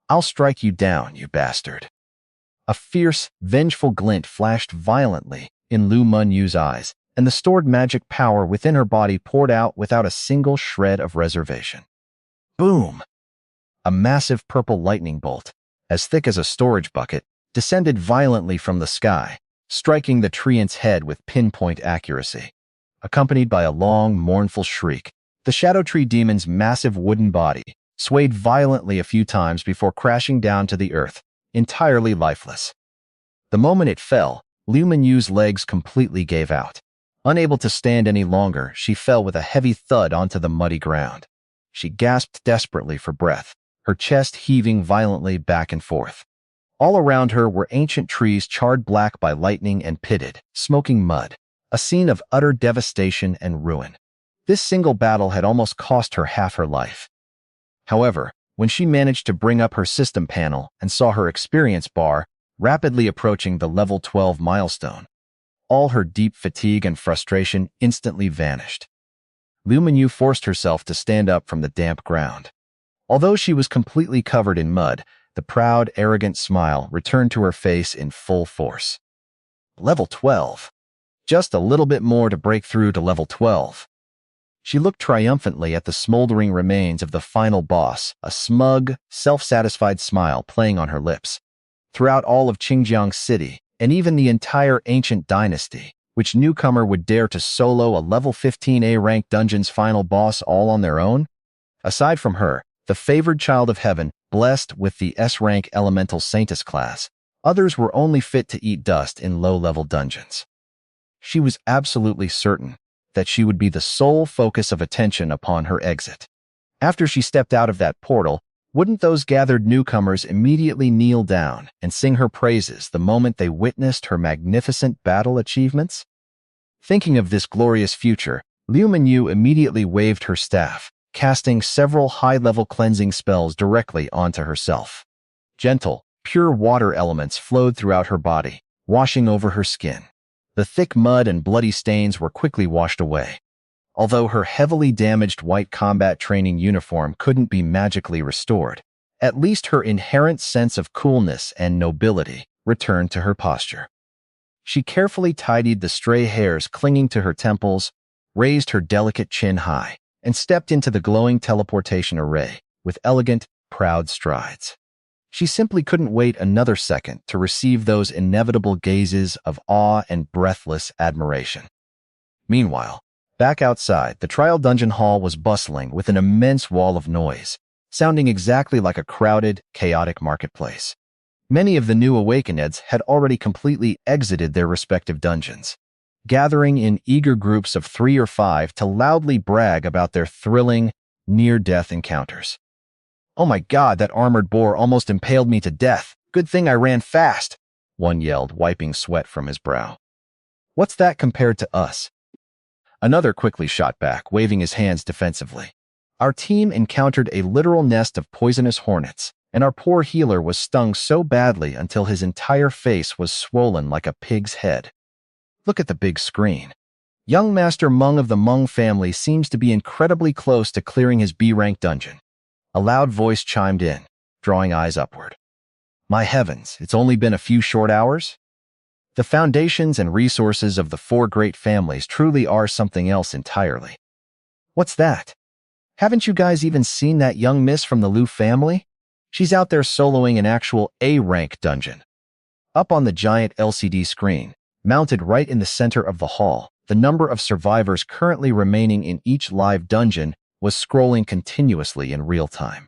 "I'll strike you down, you bastard." A fierce, vengeful glint flashed violently in Lu Menyu's eyes, and the stored magic power within her body poured out without a single shred of reservation. Boom! A massive purple lightning bolt, as thick as a storage bucket, descended violently from the sky, striking the treant's head with pinpoint accuracy. Accompanied by a long, mournful shriek, the Shadow Tree Demon's massive wooden body swayed violently a few times before crashing down to the earth, entirely lifeless. The moment it fell, Lu Menyu's legs completely gave out. Unable to stand any longer, she fell with a heavy thud onto the muddy ground. She gasped desperately for breath, her chest heaving violently back and forth. All around her were ancient trees charred black by lightning and pitted, smoking mud, a scene of utter devastation and ruin. This single battle had almost cost her half her life. However, when she managed to bring up her system panel and saw her experience bar rapidly approaching the level 12 milestone, all her deep fatigue and frustration instantly vanished. Lu Menyu forced herself to stand up from the damp ground. Although she was completely covered in mud, the proud, arrogant smile returned to her face in full force. Level 12. Just a little bit more to break through to level 12. She looked triumphantly at the smoldering remains of the final boss, a smug, self-satisfied smile playing on her lips. Throughout all of Qingjiang City, and even the entire ancient dynasty, which newcomer would dare to solo a level 15A ranked dungeon's final boss all on their own? Aside from her, the favored child of heaven, blessed with the S-rank elemental saintess class, others were only fit to eat dust in low-level dungeons. She was absolutely certain that she would be the sole focus of attention upon her exit. After she stepped out of that portal, wouldn't those gathered newcomers immediately kneel down and sing her praises the moment they witnessed her magnificent battle achievements? Thinking of this glorious future, Lu Menyu immediately waved her staff, casting several high-level cleansing spells directly onto herself. Gentle, pure water elements flowed throughout her body, washing over her skin. The thick mud and bloody stains were quickly washed away. Although her heavily damaged white combat training uniform couldn't be magically restored, at least her inherent sense of coolness and nobility returned to her posture. She carefully tidied the stray hairs clinging to her temples, raised her delicate chin high, and stepped into the glowing teleportation array with elegant, proud strides. She simply couldn't wait another second to receive those inevitable gazes of awe and breathless admiration. Meanwhile, back outside, the trial dungeon hall was bustling with an immense wall of noise, sounding exactly like a crowded, chaotic marketplace. Many of the new Awakeneds had already completely exited their respective dungeons, gathering in eager groups of 3 or 5 to loudly brag about their thrilling, near-death encounters. "Oh my God, that armored boar almost impaled me to death. Good thing I ran fast," one yelled, wiping sweat from his brow. "What's that compared to us?" Another quickly shot back, waving his hands defensively. "Our team encountered a literal nest of poisonous hornets, and our poor healer was stung so badly until his entire face was swollen like a pig's head. Look at the big screen. Young Master Mung of the Mung family seems to be incredibly close to clearing his B-rank dungeon." A loud voice chimed in, drawing eyes upward. "My heavens, it's only been a few short hours?" The foundations and resources of the four great families truly are something else entirely. "What's that? Haven't you guys even seen that young miss from the Liu family? She's out there soloing an actual A-rank dungeon." Up on the giant LCD screen, mounted right in the center of the hall, the number of survivors currently remaining in each live dungeon was scrolling continuously in real time.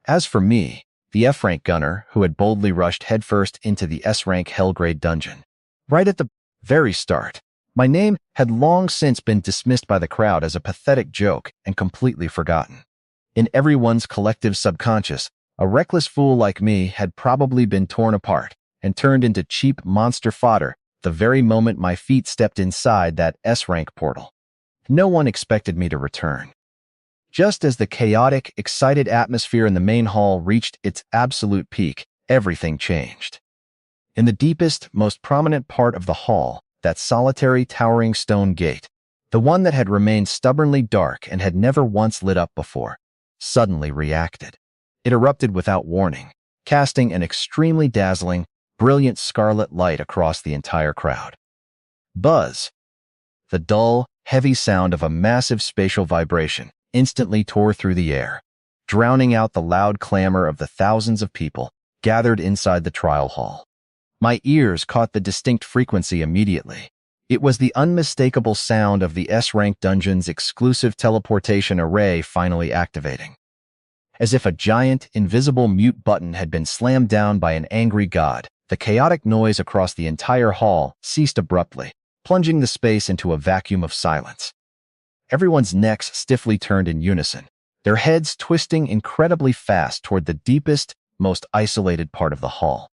As for me, the F-rank gunner who had boldly rushed headfirst into the S-rank Hellgrade dungeon, right at the very start, my name had long since been dismissed by the crowd as a pathetic joke and completely forgotten. In everyone's collective subconscious, a reckless fool like me had probably been torn apart and turned into cheap monster fodder the very moment my feet stepped inside that S-rank portal. No one expected me to return. Just as the chaotic, excited atmosphere in the main hall reached its absolute peak, everything changed. In the deepest, most prominent part of the hall, that solitary, towering stone gate, the one that had remained stubbornly dark and had never once lit up before, suddenly reacted. It erupted without warning, casting an extremely dazzling, brilliant scarlet light across the entire crowd. Buzz! The dull, heavy sound of a massive spatial vibration instantly tore through the air, drowning out the loud clamor of the thousands of people gathered inside the trial hall. My ears caught the distinct frequency immediately. It was the unmistakable sound of the S-rank dungeon's exclusive teleportation array finally activating. As if a giant, invisible mute button had been slammed down by an angry god, the chaotic noise across the entire hall ceased abruptly, plunging the space into a vacuum of silence. Everyone's necks stiffly turned in unison, their heads twisting incredibly fast toward the deepest, most isolated part of the hall.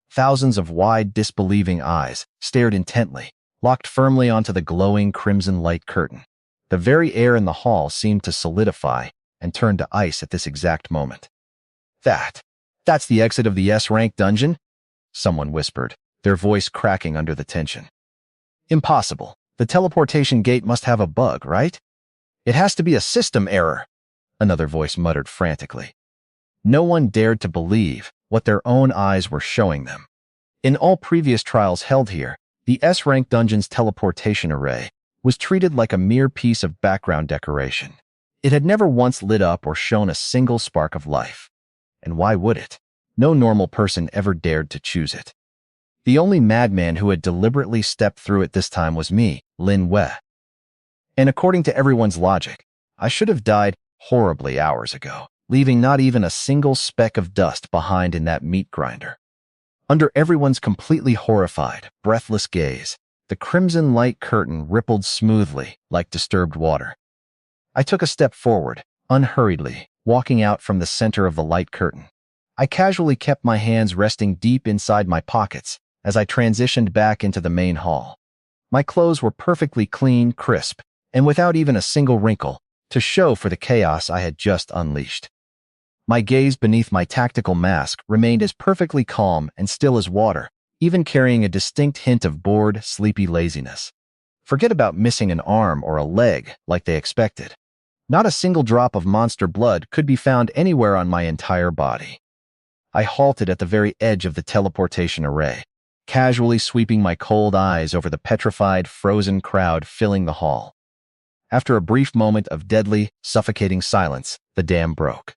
Thousands of wide, disbelieving eyes stared intently, locked firmly onto the glowing crimson light curtain. The very air in the hall seemed to solidify and turn to ice at this exact moment. That's the exit of the S-rank dungeon?" someone whispered, their voice cracking under the tension. "Impossible. The teleportation gate must have a bug, right? It has to be a system error," another voice muttered frantically. No one dared to believe what their own eyes were showing them. In all previous trials held here, the S-rank dungeon's teleportation array was treated like a mere piece of background decoration. It had never once lit up or shown a single spark of life. And why would it? No normal person ever dared to choose it. The only madman who had deliberately stepped through it this time was me, Lin Wei. And according to everyone's logic, I should have died horribly hours ago, leaving not even a single speck of dust behind in that meat grinder. Under everyone's completely horrified, breathless gaze, the crimson light curtain rippled smoothly like disturbed water. I took a step forward, unhurriedly, walking out from the center of the light curtain. I casually kept my hands resting deep inside my pockets as I transitioned back into the main hall. My clothes were perfectly clean, crisp, and without even a single wrinkle to show for the chaos I had just unleashed. My gaze beneath my tactical mask remained as perfectly calm and still as water, even carrying a distinct hint of bored, sleepy laziness. Forget about missing an arm or a leg like they expected. Not a single drop of monster blood could be found anywhere on my entire body. I halted at the very edge of the teleportation array, casually sweeping my cold eyes over the petrified, frozen crowd filling the hall. After a brief moment of deadly, suffocating silence, the dam broke.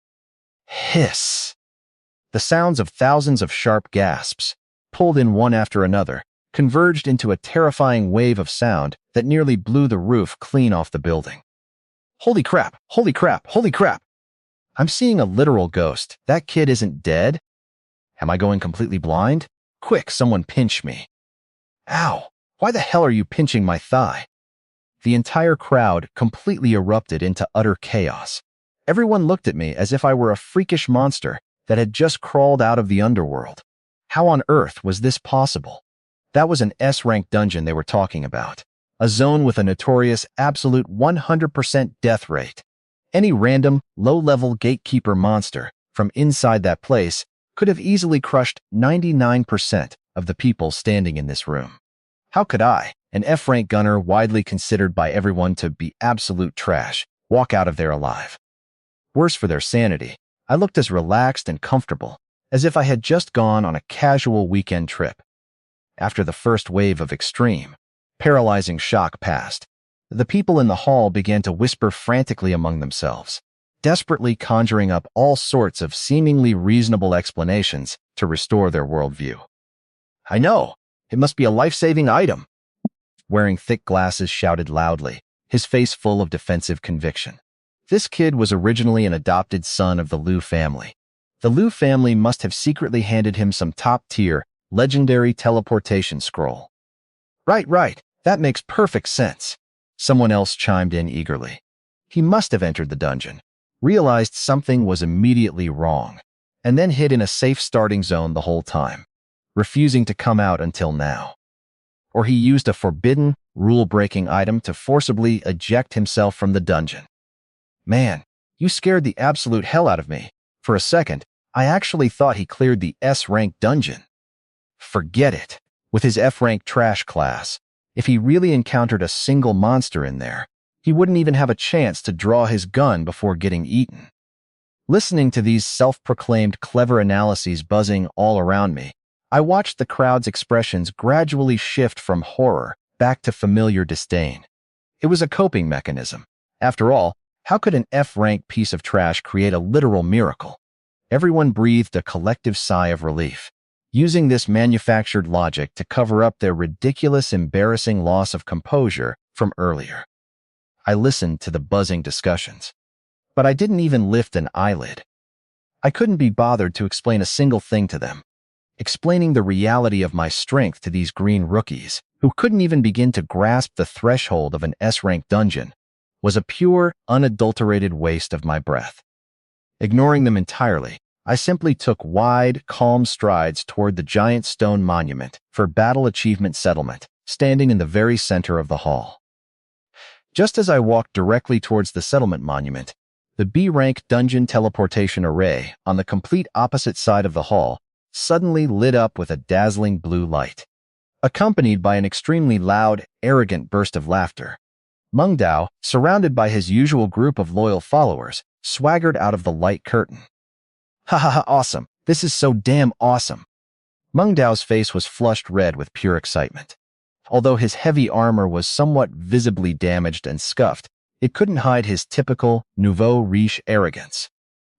Hiss! The sounds of thousands of sharp gasps, pulled in one after another, converged into a terrifying wave of sound that nearly blew the roof clean off the building. Holy crap! Holy crap! Holy crap! I'm seeing a literal ghost. That kid isn't dead? Am I going completely blind? Quick, someone pinch me. Ow! Why the hell are you pinching my thigh? The entire crowd completely erupted into utter chaos. Everyone looked at me as if I were a freakish monster that had just crawled out of the underworld. How on earth was this possible? That was an S-rank dungeon they were talking about. A zone with a notorious absolute 100% death rate. Any random, low-level gatekeeper monster from inside that place could have easily crushed 99% of the people standing in this room. How could I, an F-rank gunner widely considered by everyone to be absolute trash, walk out of there alive? Worse for their sanity, I looked as relaxed and comfortable as if I had just gone on a casual weekend trip. After the first wave of extreme, paralyzing shock passed, the people in the hall began to whisper frantically among themselves, desperately conjuring up all sorts of seemingly reasonable explanations to restore their worldview. "I know! It must be a life-saving item!" Wearing thick glasses shouted loudly, his face full of defensive conviction. This kid was originally an adopted son of the Liu family. The Liu family must have secretly handed him some top-tier, legendary teleportation scroll. Right, that makes perfect sense. Someone else chimed in eagerly. He must have entered the dungeon, realized something was immediately wrong, and then hid in a safe starting zone the whole time, refusing to come out until now. Or he used a forbidden, rule-breaking item to forcibly eject himself from the dungeon. Man, you scared the absolute hell out of me. For a second, I actually thought he cleared the S-rank dungeon. Forget it. With his F-rank trash class, if he really encountered a single monster in there, he wouldn't even have a chance to draw his gun before getting eaten. Listening to these self-proclaimed clever analyses buzzing all around me, I watched the crowd's expressions gradually shift from horror back to familiar disdain. It was a coping mechanism. After all, how could an F-rank piece of trash create a literal miracle? Everyone breathed a collective sigh of relief, using this manufactured logic to cover up their ridiculous, embarrassing loss of composure from earlier. I listened to the buzzing discussions, but I didn't even lift an eyelid. I couldn't be bothered to explain a single thing to them. Explaining the reality of my strength to these green rookies, who couldn't even begin to grasp the threshold of an S-rank dungeon, was a pure, unadulterated waste of my breath. Ignoring them entirely, I simply took wide, calm strides toward the giant stone monument for Battle Achievement Settlement, standing in the very center of the hall. Just as I walked directly towards the settlement monument, the B-rank dungeon teleportation array on the complete opposite side of the hall suddenly lit up with a dazzling blue light. Accompanied by an extremely loud, arrogant burst of laughter, Meng Dao, surrounded by his usual group of loyal followers, swaggered out of the light curtain. "Ha ha ha, awesome! This is so damn awesome!" Meng Dao's face was flushed red with pure excitement. Although his heavy armor was somewhat visibly damaged and scuffed, it couldn't hide his typical nouveau riche arrogance.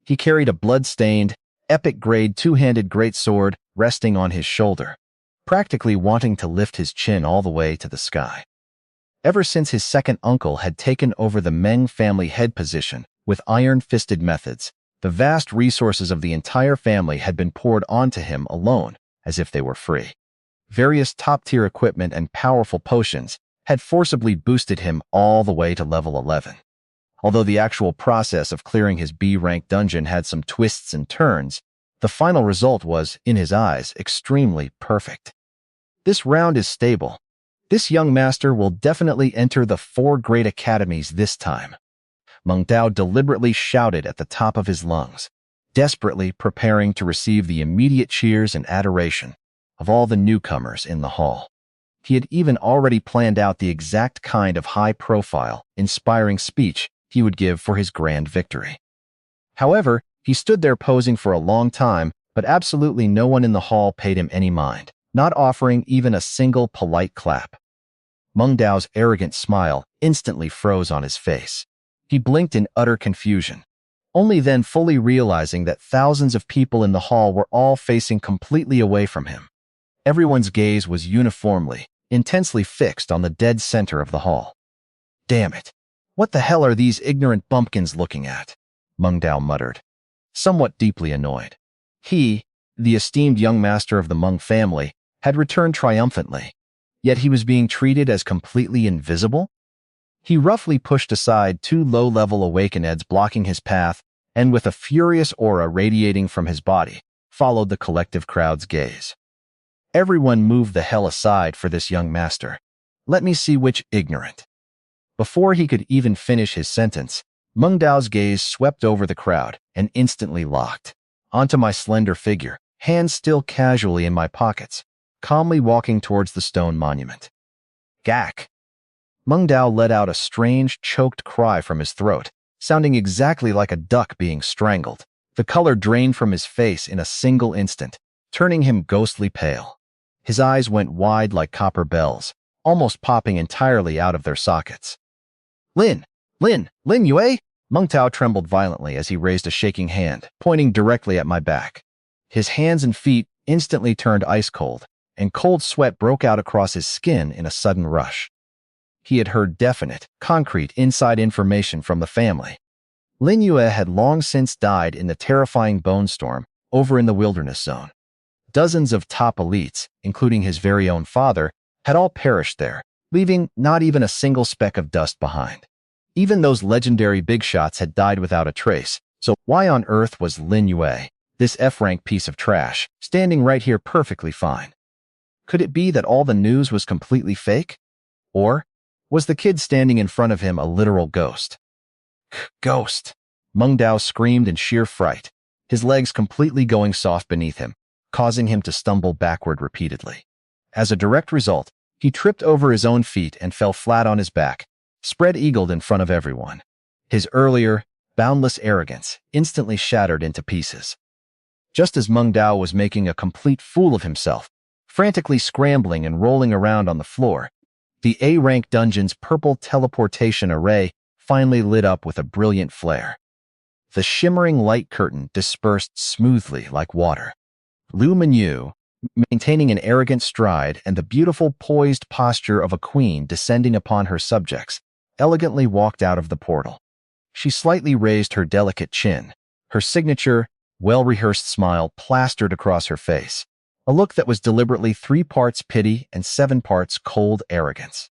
He carried a blood-stained, epic-grade two-handed greatsword resting on his shoulder, practically wanting to lift his chin all the way to the sky. Ever since his second uncle had taken over the Meng family head position with iron-fisted methods, the vast resources of the entire family had been poured onto him alone, as if they were free. Various top-tier equipment and powerful potions had forcibly boosted him all the way to level 11. Although the actual process of clearing his B-rank dungeon had some twists and turns, the final result was, in his eyes, extremely perfect. This round is stable. This young master will definitely enter the 4 great academies this time. Meng Dao deliberately shouted at the top of his lungs, desperately preparing to receive the immediate cheers and adoration of all the newcomers in the hall. He had even already planned out the exact kind of high-profile, inspiring speech he would give for his grand victory. However, he stood there posing for a long time, but absolutely no one in the hall paid him any mind, not offering even a single polite clap. Meng Dao's arrogant smile instantly froze on his face. He blinked in utter confusion, only then fully realizing that thousands of people in the hall were all facing completely away from him. Everyone's gaze was uniformly, intensely fixed on the dead center of the hall. "Damn it! What the hell are these ignorant bumpkins looking at?" Meng Dao muttered, somewhat deeply annoyed. He, the esteemed young master of the Meng family, had returned triumphantly, yet he was being treated as completely invisible? He roughly pushed aside two low-level awakeneds blocking his path, and with a furious aura radiating from his body, followed the collective crowd's gaze. Everyone moved the hell aside for this young master. Let me see which ignorant. Before he could even finish his sentence, Meng Dao's gaze swept over the crowd and instantly locked onto my slender figure, hands still casually in my pockets, calmly walking towards the stone monument. Gak! Meng Dao let out a strange, choked cry from his throat, sounding exactly like a duck being strangled. The color drained from his face in a single instant, turning him ghostly pale. His eyes went wide like copper bells, almost popping entirely out of their sockets. Lin Yue! Meng Dao trembled violently as he raised a shaking hand, pointing directly at my back. His hands and feet instantly turned ice cold, and cold sweat broke out across his skin in a sudden rush. He had heard definite, concrete inside information from the family. Lin Yue had long since died in the terrifying bone storm over in the wilderness zone. Dozens of top elites, including his very own father, had all perished there, leaving not even a single speck of dust behind. Even those legendary big shots had died without a trace, so why on earth was Lin Yue, this F-rank piece of trash, standing right here perfectly fine? Could it be that all the news was completely fake? Or was the kid standing in front of him a literal ghost? Ghost! Meng Dao screamed in sheer fright, his legs completely going soft beneath him, causing him to stumble backward repeatedly. As a direct result, he tripped over his own feet and fell flat on his back, spread-eagled in front of everyone. His earlier, boundless arrogance instantly shattered into pieces. Just as Meng Dao was making a complete fool of himself, frantically scrambling and rolling around on the floor, the A-rank dungeon's purple teleportation array finally lit up with a brilliant flare. The shimmering light curtain dispersed smoothly like water. Liu Menyu, maintaining an arrogant stride and the beautiful poised posture of a queen descending upon her subjects, elegantly walked out of the portal. She slightly raised her delicate chin, her signature, well-rehearsed smile plastered across her face, a look that was deliberately 3 parts pity and 7 parts cold arrogance.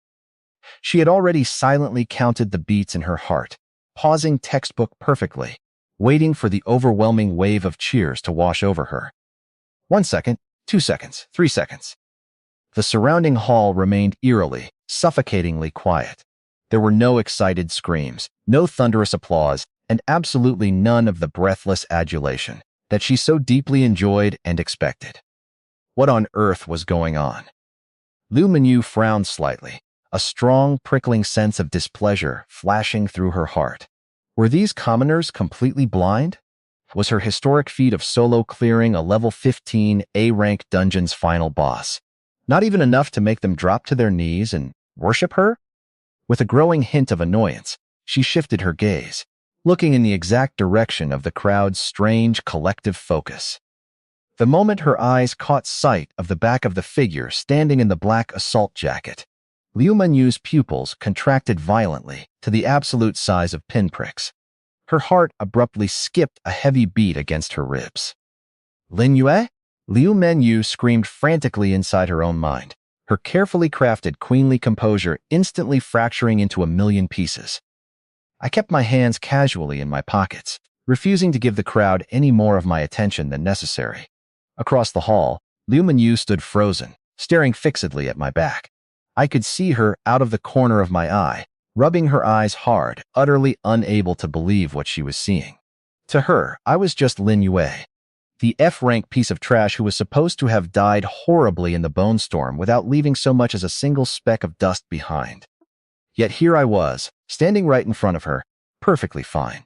She had already silently counted the beats in her heart, pausing textbook perfectly, waiting for the overwhelming wave of cheers to wash over her. 1 second, 2 seconds, 3 seconds. The surrounding hall remained eerily, suffocatingly quiet. There were no excited screams, no thunderous applause, and absolutely none of the breathless adulation that she so deeply enjoyed and expected. What on earth was going on? Liu Menyu frowned slightly, a strong, prickling sense of displeasure flashing through her heart. Were these commoners completely blind? Was her historic feat of solo clearing a level 15 A-rank dungeon's final boss not even enough to make them drop to their knees and worship her? With a growing hint of annoyance, she shifted her gaze, looking in the exact direction of the crowd's strange collective focus. The moment her eyes caught sight of the back of the figure standing in the black assault jacket, Liu Menyu's pupils contracted violently to the absolute size of pinpricks. Her heart abruptly skipped a heavy beat against her ribs. Lin Yue? Liu Menyu screamed frantically inside her own mind, her carefully crafted queenly composure instantly fracturing into a million pieces. I kept my hands casually in my pockets, refusing to give the crowd any more of my attention than necessary. Across the hall, Liu Menyu stood frozen, staring fixedly at my back. I could see her out of the corner of my eye, rubbing her eyes hard, utterly unable to believe what she was seeing. To her, I was just Lin Yue, the F-rank piece of trash who was supposed to have died horribly in the bone storm without leaving so much as a single speck of dust behind. Yet here I was, standing right in front of her, perfectly fine.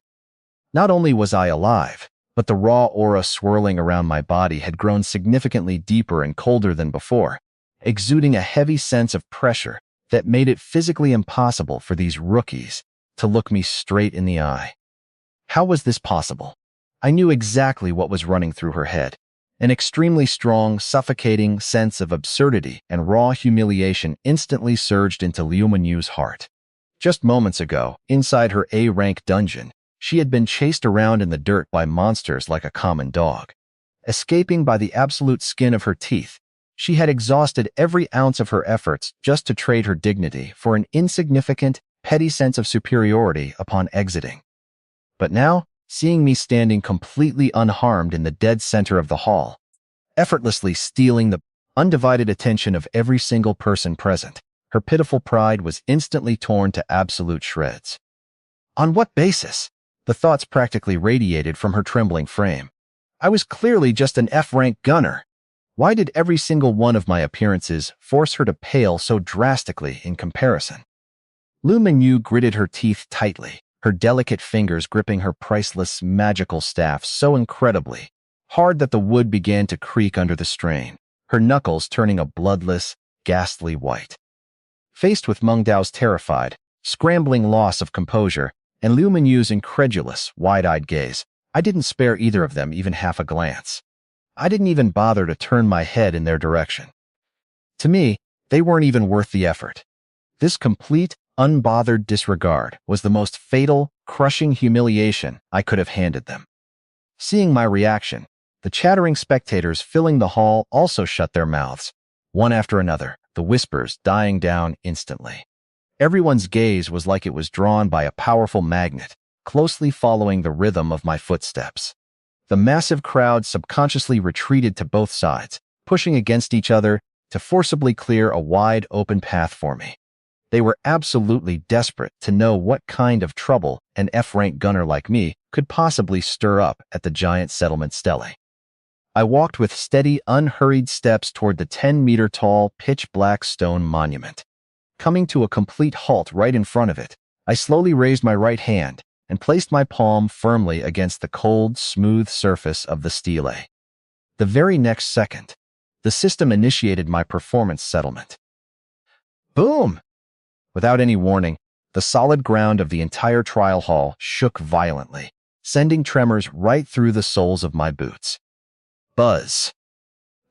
Not only was I alive, but the raw aura swirling around my body had grown significantly deeper and colder than before, exuding a heavy sense of pressure that made it physically impossible for these rookies to look me straight in the eye. How was this possible? I knew exactly what was running through her head. An extremely strong, suffocating sense of absurdity and raw humiliation instantly surged into Liu Menyu's heart. Just moments ago, inside her A-rank dungeon, she had been chased around in the dirt by monsters like a common dog. Escaping by the absolute skin of her teeth, she had exhausted every ounce of her efforts just to trade her dignity for an insignificant, petty sense of superiority upon exiting. But now, seeing me standing completely unharmed in the dead center of the hall, effortlessly stealing the undivided attention of every single person present, her pitiful pride was instantly torn to absolute shreds. On what basis? The thoughts practically radiated from her trembling frame. I was clearly just an F-rank gunner. Why did every single one of my appearances force her to pale so drastically in comparison? Lu Mingyu gritted her teeth tightly, her delicate fingers gripping her priceless magical staff so incredibly hard that the wood began to creak under the strain, her knuckles turning a bloodless, ghastly white. Faced with Meng Dao's terrified, scrambling loss of composure and Lu Mingyu's incredulous, wide-eyed gaze, I didn't spare either of them even half a glance. I didn't even bother to turn my head in their direction. To me, they weren't even worth the effort. This complete, unbothered disregard was the most fatal, crushing humiliation I could have handed them. Seeing my reaction, the chattering spectators filling the hall also shut their mouths, one after another, the whispers dying down instantly. Everyone's gaze was like it was drawn by a powerful magnet, closely following the rhythm of my footsteps. The massive crowd subconsciously retreated to both sides, pushing against each other to forcibly clear a wide open path for me. They were absolutely desperate to know what kind of trouble an F-rank gunner like me could possibly stir up at the giant settlement stele. I walked with steady, unhurried steps toward the 10-meter-tall, pitch-black stone monument. Coming to a complete halt right in front of it, I slowly raised my right hand and placed my palm firmly against the cold, smooth surface of the stele. The very next second, the system initiated my performance settlement. Boom! Without any warning, the solid ground of the entire trial hall shook violently, sending tremors right through the soles of my boots. Buzz.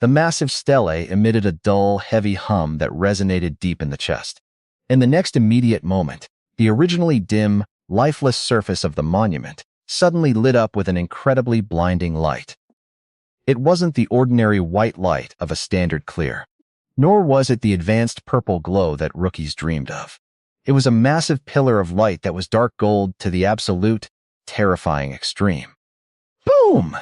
The massive stele emitted a dull, heavy hum that resonated deep in the chest. In the next immediate moment, the originally dim, lifeless surface of the monument suddenly lit up with an incredibly blinding light. It wasn't the ordinary white light of a standard clear, nor was it the advanced purple glow that rookies dreamed of. It was a massive pillar of light that was dark gold to the absolute, terrifying extreme. Boom!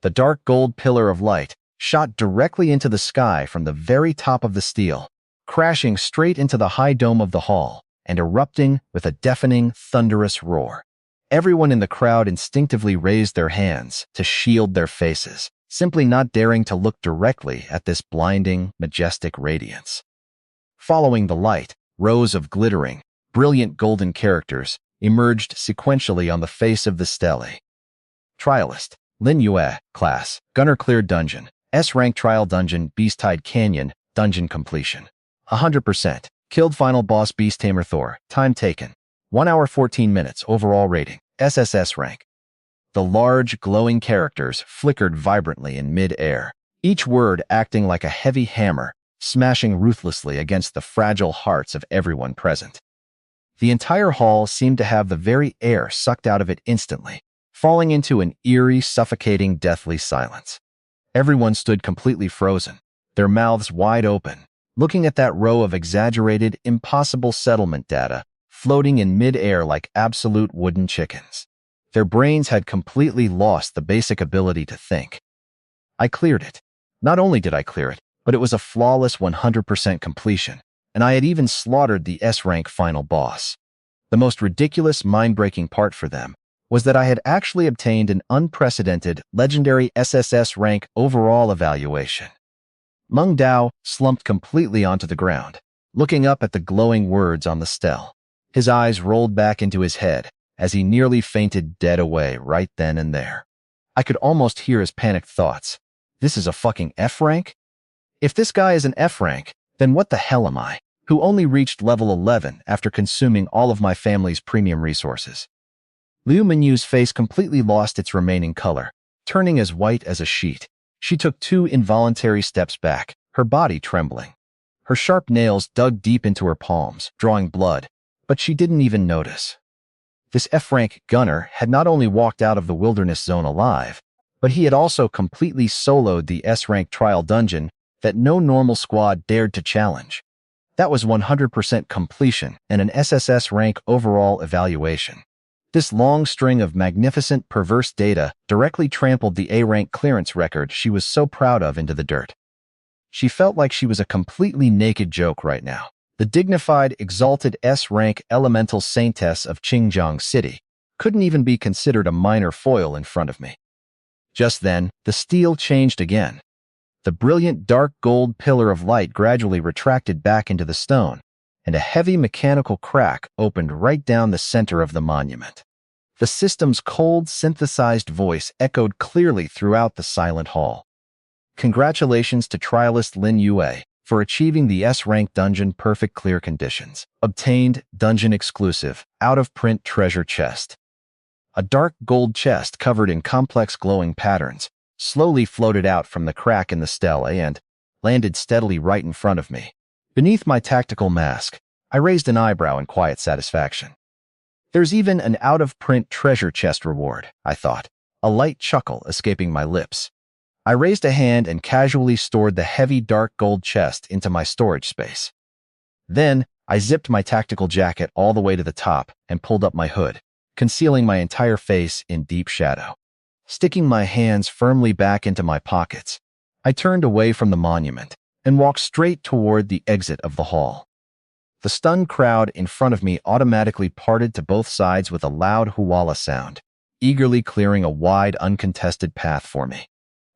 The dark gold pillar of light shot directly into the sky from the very top of the stele, crashing straight into the high dome of the hall and erupting with a deafening, thunderous roar. Everyone in the crowd instinctively raised their hands to shield their faces, simply not daring to look directly at this blinding, majestic radiance. Following the light, rows of glittering, brilliant golden characters emerged sequentially on the face of the stele. Trialist, Lin Yue, class, Gunner Cleared Dungeon, S-Rank Trial Dungeon, Beast-Tide Canyon, Dungeon Completion. 100%. Killed Final Boss Beast Tamer Thor. Time taken. 1 hour 14 minutes. Overall rating. SSS rank. The large, glowing characters flickered vibrantly in mid-air, each word acting like a heavy hammer, smashing ruthlessly against the fragile hearts of everyone present. The entire hall seemed to have the very air sucked out of it instantly, falling into an eerie, suffocating, deathly silence. Everyone stood completely frozen, their mouths wide open, looking at that row of exaggerated, impossible settlement data floating in mid-air like absolute wooden chickens. Their brains had completely lost the basic ability to think. I cleared it. Not only did I clear it, but it was a flawless 100% completion, and I had even slaughtered the S-rank final boss. The most ridiculous, mind-breaking part for them was that I had actually obtained an unprecedented, legendary SSS rank overall evaluation. Meng Dao slumped completely onto the ground, looking up at the glowing words on the stele. His eyes rolled back into his head as he nearly fainted dead away right then and there. I could almost hear his panicked thoughts. This is a fucking F rank? If this guy is an F rank, then what the hell am I, who only reached level 11 after consuming all of my family's premium resources? Liu Minyu's face completely lost its remaining color, turning as white as a sheet. She took 2 involuntary steps back, her body trembling. Her sharp nails dug deep into her palms, drawing blood, but she didn't even notice. This F-rank gunner had not only walked out of the wilderness zone alive, but he had also completely soloed the S-rank trial dungeon that no normal squad dared to challenge. That was 100% completion and an SSS rank overall evaluation. This long string of magnificent, perverse data directly trampled the A-rank clearance record she was so proud of into the dirt. She felt like she was a completely naked joke right now. The dignified, exalted S-rank elemental saintess of Xinjiang City couldn't even be considered a minor foil in front of me. Just then, the steel changed again. The brilliant dark gold pillar of light gradually retracted back into the stone, and a heavy mechanical crack opened right down the center of the monument. The system's cold, synthesized voice echoed clearly throughout the silent hall. Congratulations to trialist Lin Yue for achieving the S-rank dungeon perfect clear conditions. Obtained dungeon exclusive, out-of-print treasure chest. A dark gold chest covered in complex glowing patterns slowly floated out from the crack in the stele and landed steadily right in front of me. Beneath my tactical mask, I raised an eyebrow in quiet satisfaction. There's even an out-of-print treasure chest reward, I thought, a light chuckle escaping my lips. I raised a hand and casually stored the heavy dark gold chest into my storage space. Then, I zipped my tactical jacket all the way to the top and pulled up my hood, concealing my entire face in deep shadow. Sticking my hands firmly back into my pockets, I turned away from the monument and walked straight toward the exit of the hall. The stunned crowd in front of me automatically parted to both sides with a loud huwala sound, eagerly clearing a wide, uncontested path for me.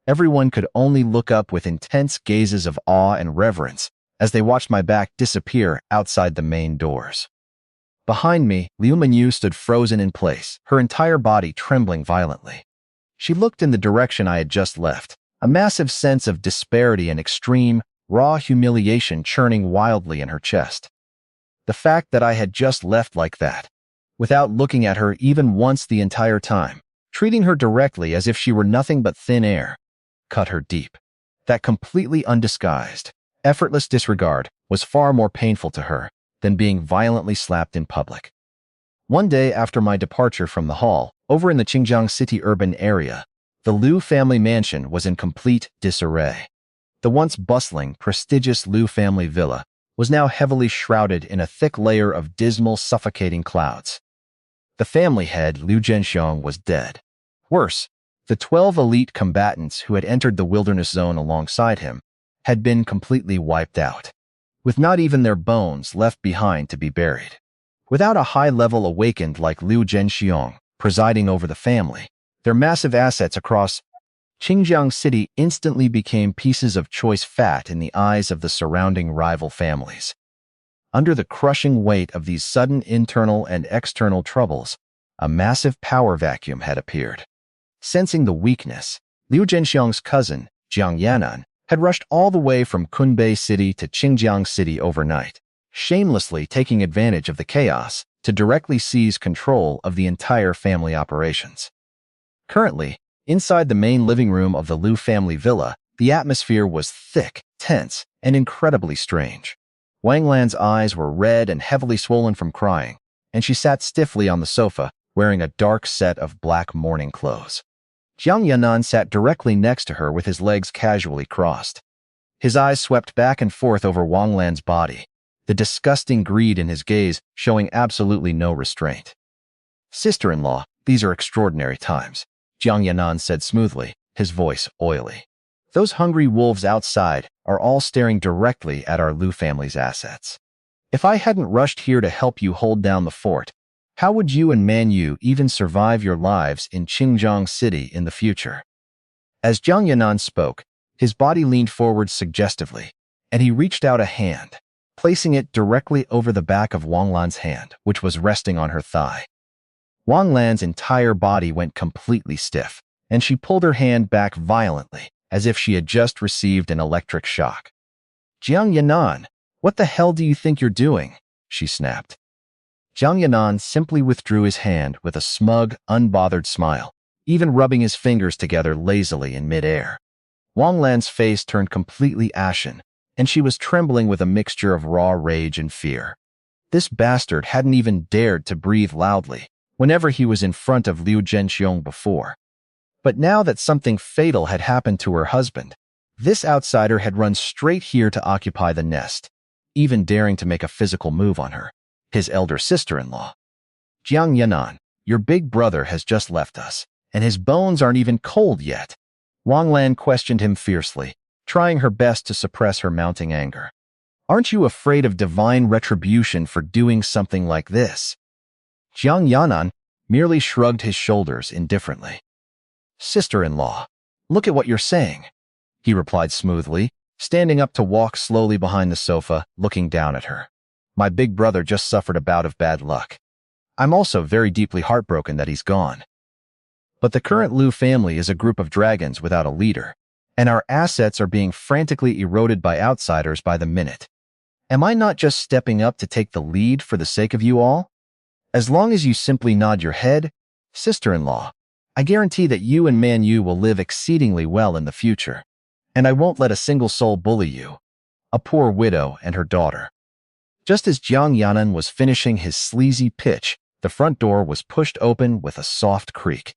Everyone could only look up with intense gazes of awe and reverence as they watched my back disappear outside the main doors. Behind me, Liu Menyu stood frozen in place, her entire body trembling violently. She looked in the direction I had just left, a massive sense of disparity and extreme, raw humiliation churning wildly in her chest. The fact that I had just left like that, without looking at her even once the entire time, treating her directly as if she were nothing but thin air, cut her deep. That completely undisguised, effortless disregard was far more painful to her than being violently slapped in public. One day after my departure from the hall, over in the Xinjiang City urban area, the Liu family mansion was in complete disarray. The once bustling, prestigious Liu family villa was now heavily shrouded in a thick layer of dismal, suffocating clouds. The family head, Liu Zhenxiong, was dead. Worse, the 12 elite combatants who had entered the wilderness zone alongside him had been completely wiped out, with not even their bones left behind to be buried. Without a high-level awakened like Liu Zhenxiong presiding over the family, their massive assets across Xinjiang City instantly became pieces of choice fat in the eyes of the surrounding rival families. Under the crushing weight of these sudden internal and external troubles, a massive power vacuum had appeared. Sensing the weakness, Liu Zhenxiong's cousin, Jiang Yanan, had rushed all the way from Kunbei City to Xinjiang City overnight, shamelessly taking advantage of the chaos to directly seize control of the entire family operations. Currently, inside the main living room of the Liu family villa, the atmosphere was thick, tense, and incredibly strange. Wang Lan's eyes were red and heavily swollen from crying, and she sat stiffly on the sofa, wearing a dark set of black mourning clothes. Jiang Yanan sat directly next to her with his legs casually crossed. His eyes swept back and forth over Wang Lan's body, the disgusting greed in his gaze showing absolutely no restraint. "Sister-in-law, these are extraordinary times," Jiang Yanan said smoothly, his voice oily. "Those hungry wolves outside are all staring directly at our Liu family's assets. If I hadn't rushed here to help you hold down the fort, how would you and Manyu even survive your lives in Xinjiang City in the future?" As Jiang Yanan spoke, his body leaned forward suggestively, and he reached out a hand, placing it directly over the back of Wang Lan's hand, which was resting on her thigh. Wang Lan's entire body went completely stiff, and she pulled her hand back violently, as if she had just received an electric shock. "Jiang Yanan, what the hell do you think you're doing?" she snapped. Jiang Yanan simply withdrew his hand with a smug, unbothered smile, even rubbing his fingers together lazily in midair. Wang Lan's face turned completely ashen, and she was trembling with a mixture of raw rage and fear. This bastard hadn't even dared to breathe loudly whenever he was in front of Liu Zhenxiong before. But now that something fatal had happened to her husband, this outsider had run straight here to occupy the nest, even daring to make a physical move on her, his elder sister-in-law. Jiang Yanan, your big brother has just left us, and his bones aren't even cold yet. Wang Lan questioned him fiercely, trying her best to suppress her mounting anger. Aren't you afraid of divine retribution for doing something like this? Jiang Yanan merely shrugged his shoulders indifferently. Sister-in-law, look at what you're saying, he replied smoothly, standing up to walk slowly behind the sofa, looking down at her. My big brother just suffered a bout of bad luck. I'm also very deeply heartbroken that he's gone. But the current Liu family is a group of dragons without a leader, and our assets are being frantically eroded by outsiders by the minute. Am I not just stepping up to take the lead for the sake of you all? As long as you simply nod your head, sister-in-law, I guarantee that you and Manhwa will live exceedingly well in the future, and I won't let a single soul bully you, a poor widow and her daughter. Just as Jiang Yanan was finishing his sleazy pitch, the front door was pushed open with a soft creak.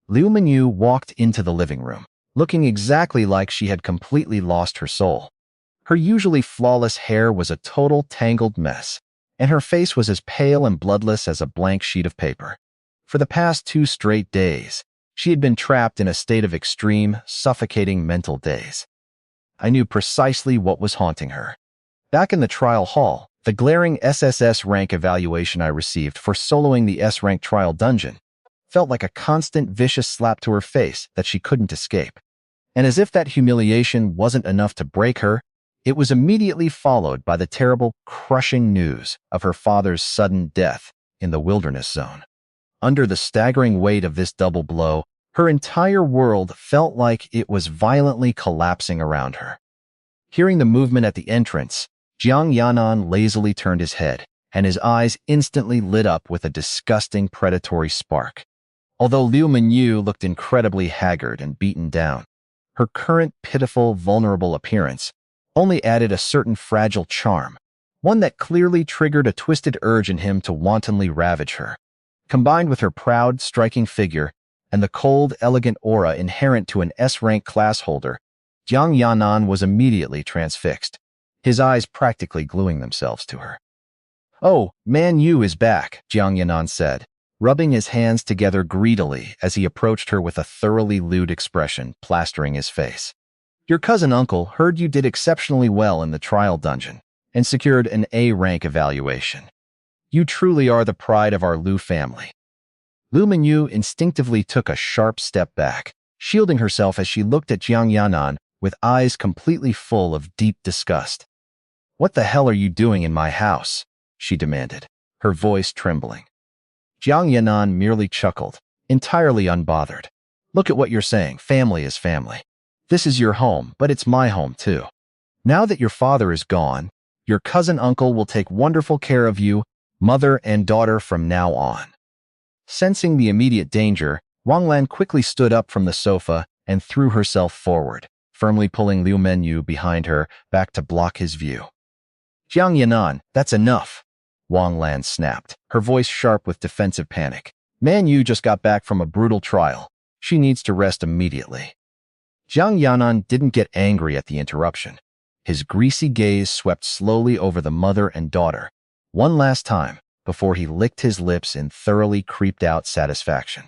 Liu Manhwa walked into the living room, looking exactly like she had completely lost her soul. Her usually flawless hair was a total tangled mess, and her face was as pale and bloodless as a blank sheet of paper. For the past 2 straight days, she had been trapped in a state of extreme, suffocating mental daze. I knew precisely what was haunting her. Back in the trial hall, the glaring SSS rank evaluation I received for soloing the S-rank trial dungeon felt like a constant vicious slap to her face that she couldn't escape. And as if that humiliation wasn't enough to break her, it was immediately followed by the terrible, crushing news of her father's sudden death in the wilderness zone. Under the staggering weight of this double blow, her entire world felt like it was violently collapsing around her. Hearing the movement at the entrance, Jiang Yanan lazily turned his head, and his eyes instantly lit up with a disgusting predatory spark. Although Liu Manhwa looked incredibly haggard and beaten down, her current pitiful, vulnerable appearance only added a certain fragile charm, one that clearly triggered a twisted urge in him to wantonly ravage her. Combined with her proud, striking figure and the cold, elegant aura inherent to an S-rank class holder, Jiang Yanan was immediately transfixed, his eyes practically gluing themselves to her. Oh, Manhwa is back, Jiang Yanan said, rubbing his hands together greedily as he approached her with a thoroughly lewd expression plastering his face. Your cousin uncle heard you did exceptionally well in the trial dungeon and secured an A-rank evaluation. You truly are the pride of our Liu family. Liu Manhwa instinctively took a sharp step back, shielding herself as she looked at Jiang Yanan with eyes completely full of deep disgust. What the hell are you doing in my house? She demanded, her voice trembling. Jiang Yanan merely chuckled, entirely unbothered. Look at what you're saying, family is family. This is your home, but it's my home too. Now that your father is gone, your cousin uncle will take wonderful care of you, mother and daughter from now on. Sensing the immediate danger, Wang Lan quickly stood up from the sofa and threw herself forward, firmly pulling Liu Manhwa behind her back to block his view. Jiang Yanan, that's enough, Wang Lan snapped, her voice sharp with defensive panic. Manhwa just got back from a brutal trial. She needs to rest immediately. Jiang Yanan didn't get angry at the interruption. His greasy gaze swept slowly over the mother and daughter, one last time, before he licked his lips in thoroughly creeped-out satisfaction.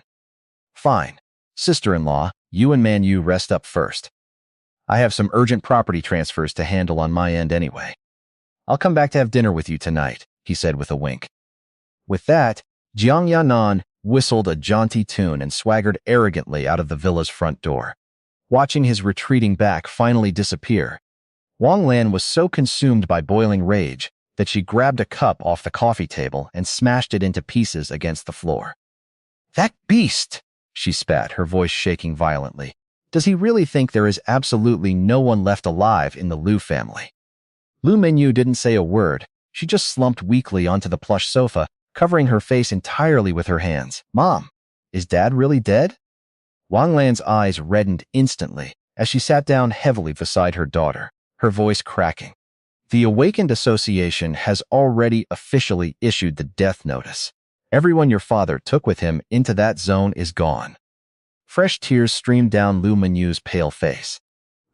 Fine. Sister-in-law, you and Manhwa rest up first. I have some urgent property transfers to handle on my end anyway. I'll come back to have dinner with you tonight, he said with a wink. With that, Jiang Yanan whistled a jaunty tune and swaggered arrogantly out of the villa's front door. Watching his retreating back finally disappear, Wang Lan was so consumed by boiling rage that she grabbed a cup off the coffee table and smashed it into pieces against the floor. That beast, she spat, her voice shaking violently. Does he really think there is absolutely no one left alive in the Liu family? Liu Manhwa didn't say a word. She just slumped weakly onto the plush sofa, covering her face entirely with her hands. Mom, is Dad really dead? Wang Lan's eyes reddened instantly as she sat down heavily beside her daughter, her voice cracking. The Awakened Association has already officially issued the death notice. Everyone your father took with him into that zone is gone. Fresh tears streamed down Liu Manhwa's pale face.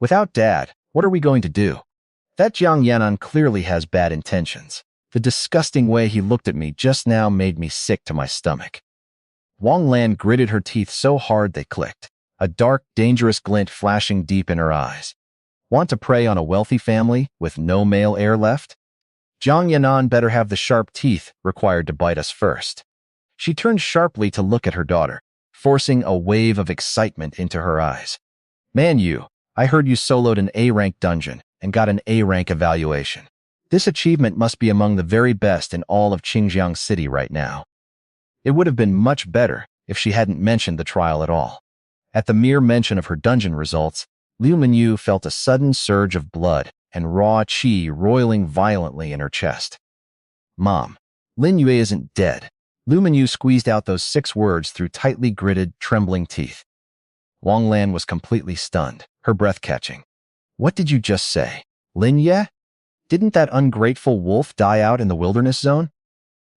Without Dad, what are we going to do? That Jiang Yanan clearly has bad intentions. The disgusting way he looked at me just now made me sick to my stomach. Wang Lan gritted her teeth so hard they clicked, a dark, dangerous glint flashing deep in her eyes. Want to prey on a wealthy family with no male heir left? Jiang Yanan better have the sharp teeth required to bite us first. She turned sharply to look at her daughter, forcing a wave of excitement into her eyes. Man, I heard you soloed an A-rank dungeon and got an A-rank evaluation. This achievement must be among the very best in all of Qingjiang City right now. It would have been much better if she hadn't mentioned the trial at all. At the mere mention of her dungeon results, Liu Minyu felt a sudden surge of blood and raw qi roiling violently in her chest. Mom, Lin Yue isn't dead. Liu Minyu squeezed out those 6 words through tightly gritted, trembling teeth. Wang Lan was completely stunned, her breath catching. What did you just say? Lin Ye? Didn't that ungrateful wolf die out in the wilderness zone?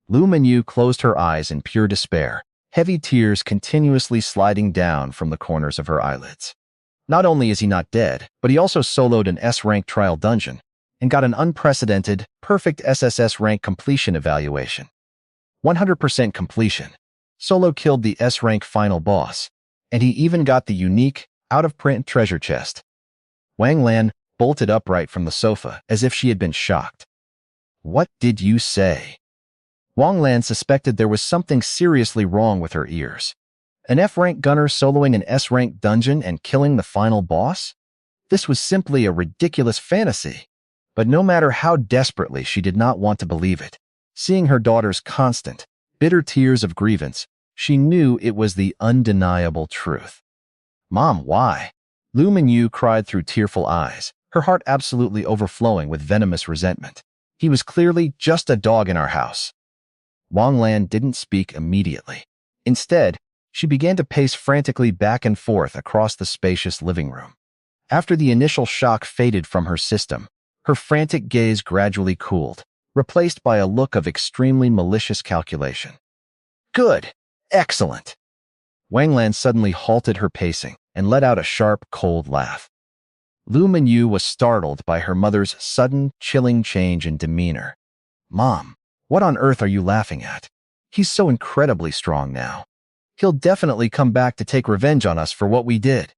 Liu Minyu closed her eyes in pure despair, heavy tears continuously sliding down from the corners of her eyelids. Not only is he not dead, but he also soloed an S-rank trial dungeon and got an unprecedented, perfect SSS rank completion evaluation. 100% completion. Solo killed the S-rank final boss, and he even got the unique, out-of-print treasure chest. Wang Lan bolted upright from the sofa as if she had been shocked. What did you say? Wang Lan suspected there was something seriously wrong with her ears. An F-rank gunner soloing an S-rank dungeon and killing the final boss? This was simply a ridiculous fantasy. But no matter how desperately she did not want to believe it, seeing her daughter's constant, bitter tears of grievance, she knew it was the undeniable truth. Mom, why? Liu Minyu cried through tearful eyes, her heart absolutely overflowing with venomous resentment. He was clearly just a dog in our house. Wang Lan didn't speak immediately. Instead, she began to pace frantically back and forth across the spacious living room. After the initial shock faded from her system, her frantic gaze gradually cooled, replaced by a look of extremely malicious calculation. Good! Excellent! Wang Lan suddenly halted her pacing and let out a sharp, cold laugh. Liu Minyu was startled by her mother's sudden, chilling change in demeanor. Mom, what on earth are you laughing at? He's so incredibly strong now. He'll definitely come back to take revenge on us for what we did.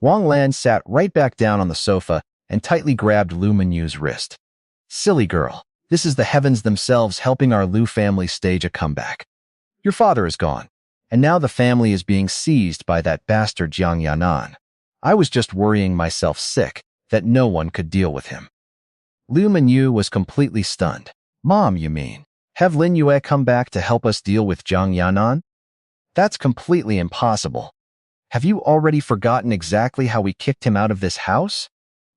Wang Lan sat right back down on the sofa and tightly grabbed Liu Minyu's wrist. Silly girl, this is the heavens themselves helping our Liu family stage a comeback. Your father is gone, and now the family is being seized by that bastard Jiang Yanan. I was just worrying myself sick that no one could deal with him. Liu Minyu was completely stunned. Mom, you mean? Have Lin Yue come back to help us deal with Jiang Yanan? That's completely impossible. Have you already forgotten exactly how we kicked him out of this house?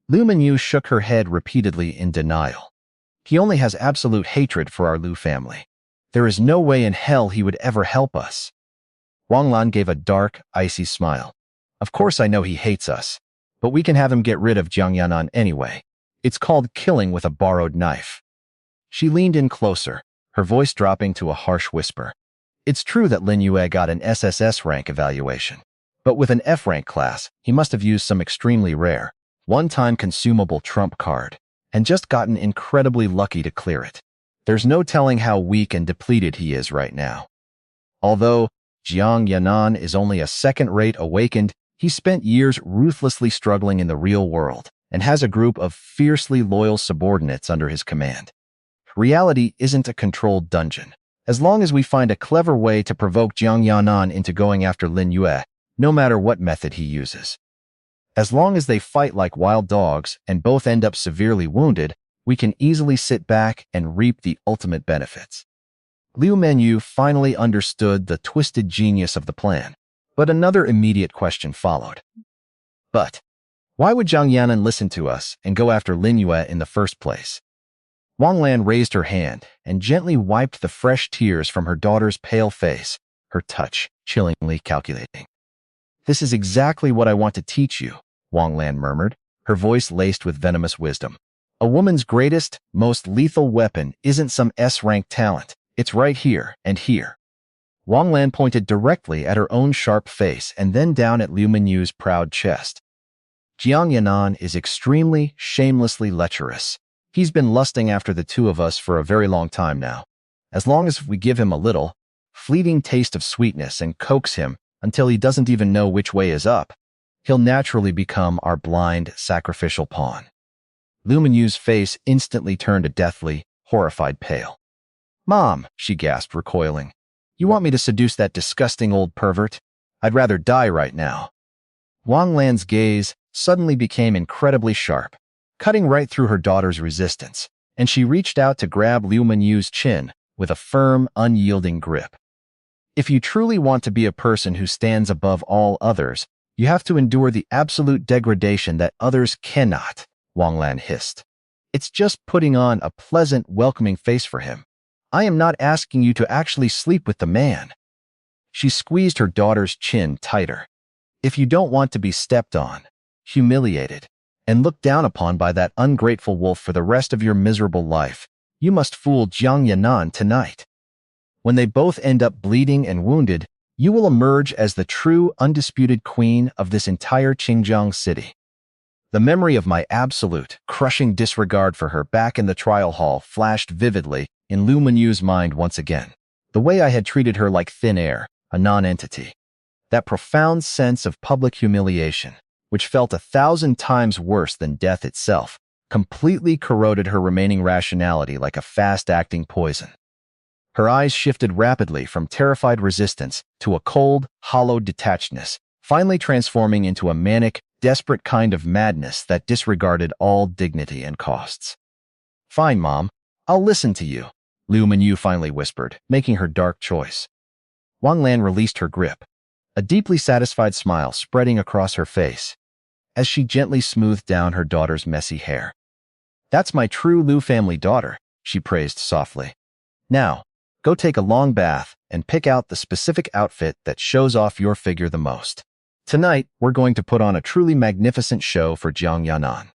Liu Minyu shook her head repeatedly in denial. He only has absolute hatred for our Liu family. There is no way in hell he would ever help us. Wang Lan gave a dark, icy smile. Of course I know he hates us, but we can have him get rid of Jiang Yanan anyway. It's called killing with a borrowed knife. She leaned in closer, her voice dropping to a harsh whisper. It's true that Lin Yue got an SSS rank evaluation, but with an F rank class, he must have used some extremely rare, one-time consumable trump card, and just gotten incredibly lucky to clear it. There's no telling how weak and depleted he is right now. Although Jiang Yanan is only a second-rate awakened, he spent years ruthlessly struggling in the real world and has a group of fiercely loyal subordinates under his command. Reality isn't a controlled dungeon. As long as we find a clever way to provoke Jiang Yanan into going after Lin Yue, no matter what method he uses. As long as they fight like wild dogs and both end up severely wounded, we can easily sit back and reap the ultimate benefits. Liu Minyu finally understood the twisted genius of the plan, but another immediate question followed. But why would Jiang Yanan listen to us and go after Lin Yue in the first place? Wang Lan raised her hand and gently wiped the fresh tears from her daughter's pale face, her touch chillingly calculating. This is exactly what I want to teach you, Wang Lan murmured, her voice laced with venomous wisdom. A woman's greatest, most lethal weapon isn't some S-rank talent. It's right here and here. Wang Lan pointed directly at her own sharp face and then down at Liu Minyu's proud chest. Jiang Yanan is extremely, shamelessly lecherous. He's been lusting after the two of us for a very long time now. As long as we give him a little, fleeting taste of sweetness and coax him until he doesn't even know which way is up, he'll naturally become our blind, sacrificial pawn. Lu Menyu's face instantly turned a deathly, horrified pale. "Mom," she gasped, recoiling. "You want me to seduce that disgusting old pervert? I'd rather die right now." Wang Lan's gaze suddenly became incredibly sharp, cutting right through her daughter's resistance, and she reached out to grab Lu Menyu's chin with a firm, unyielding grip. "If you truly want to be a person who stands above all others, you have to endure the absolute degradation that others cannot," Wang Lan hissed. "It's just putting on a pleasant, welcoming face for him. I am not asking you to actually sleep with the man." She squeezed her daughter's chin tighter. "If you don't want to be stepped on, humiliated, and looked down upon by that ungrateful wolf for the rest of your miserable life, you must fool Jiang Yanan tonight. When they both end up bleeding and wounded, you will emerge as the true, undisputed queen of this entire Qingjiang city." The memory of my absolute, crushing disregard for her back in the trial hall flashed vividly in Lu Menyu's mind once again. The way I had treated her like thin air, a non-entity. That profound sense of public humiliation, which felt 1,000 times worse than death itself, completely corroded her remaining rationality like a fast-acting poison. Her eyes shifted rapidly from terrified resistance to a cold, hollow detachedness, finally transforming into a manic, desperate kind of madness that disregarded all dignity and costs. "Fine, Mom. I'll listen to you," Lu Menyu finally whispered, making her dark choice. Wang Lan released her grip, a deeply satisfied smile spreading across her face, as she gently smoothed down her daughter's messy hair. "That's my true Lu family daughter," she praised softly. "Now, go take a long bath and pick out the specific outfit that shows off your figure the most. Tonight, we're going to put on a truly magnificent show for Jiang Yanan."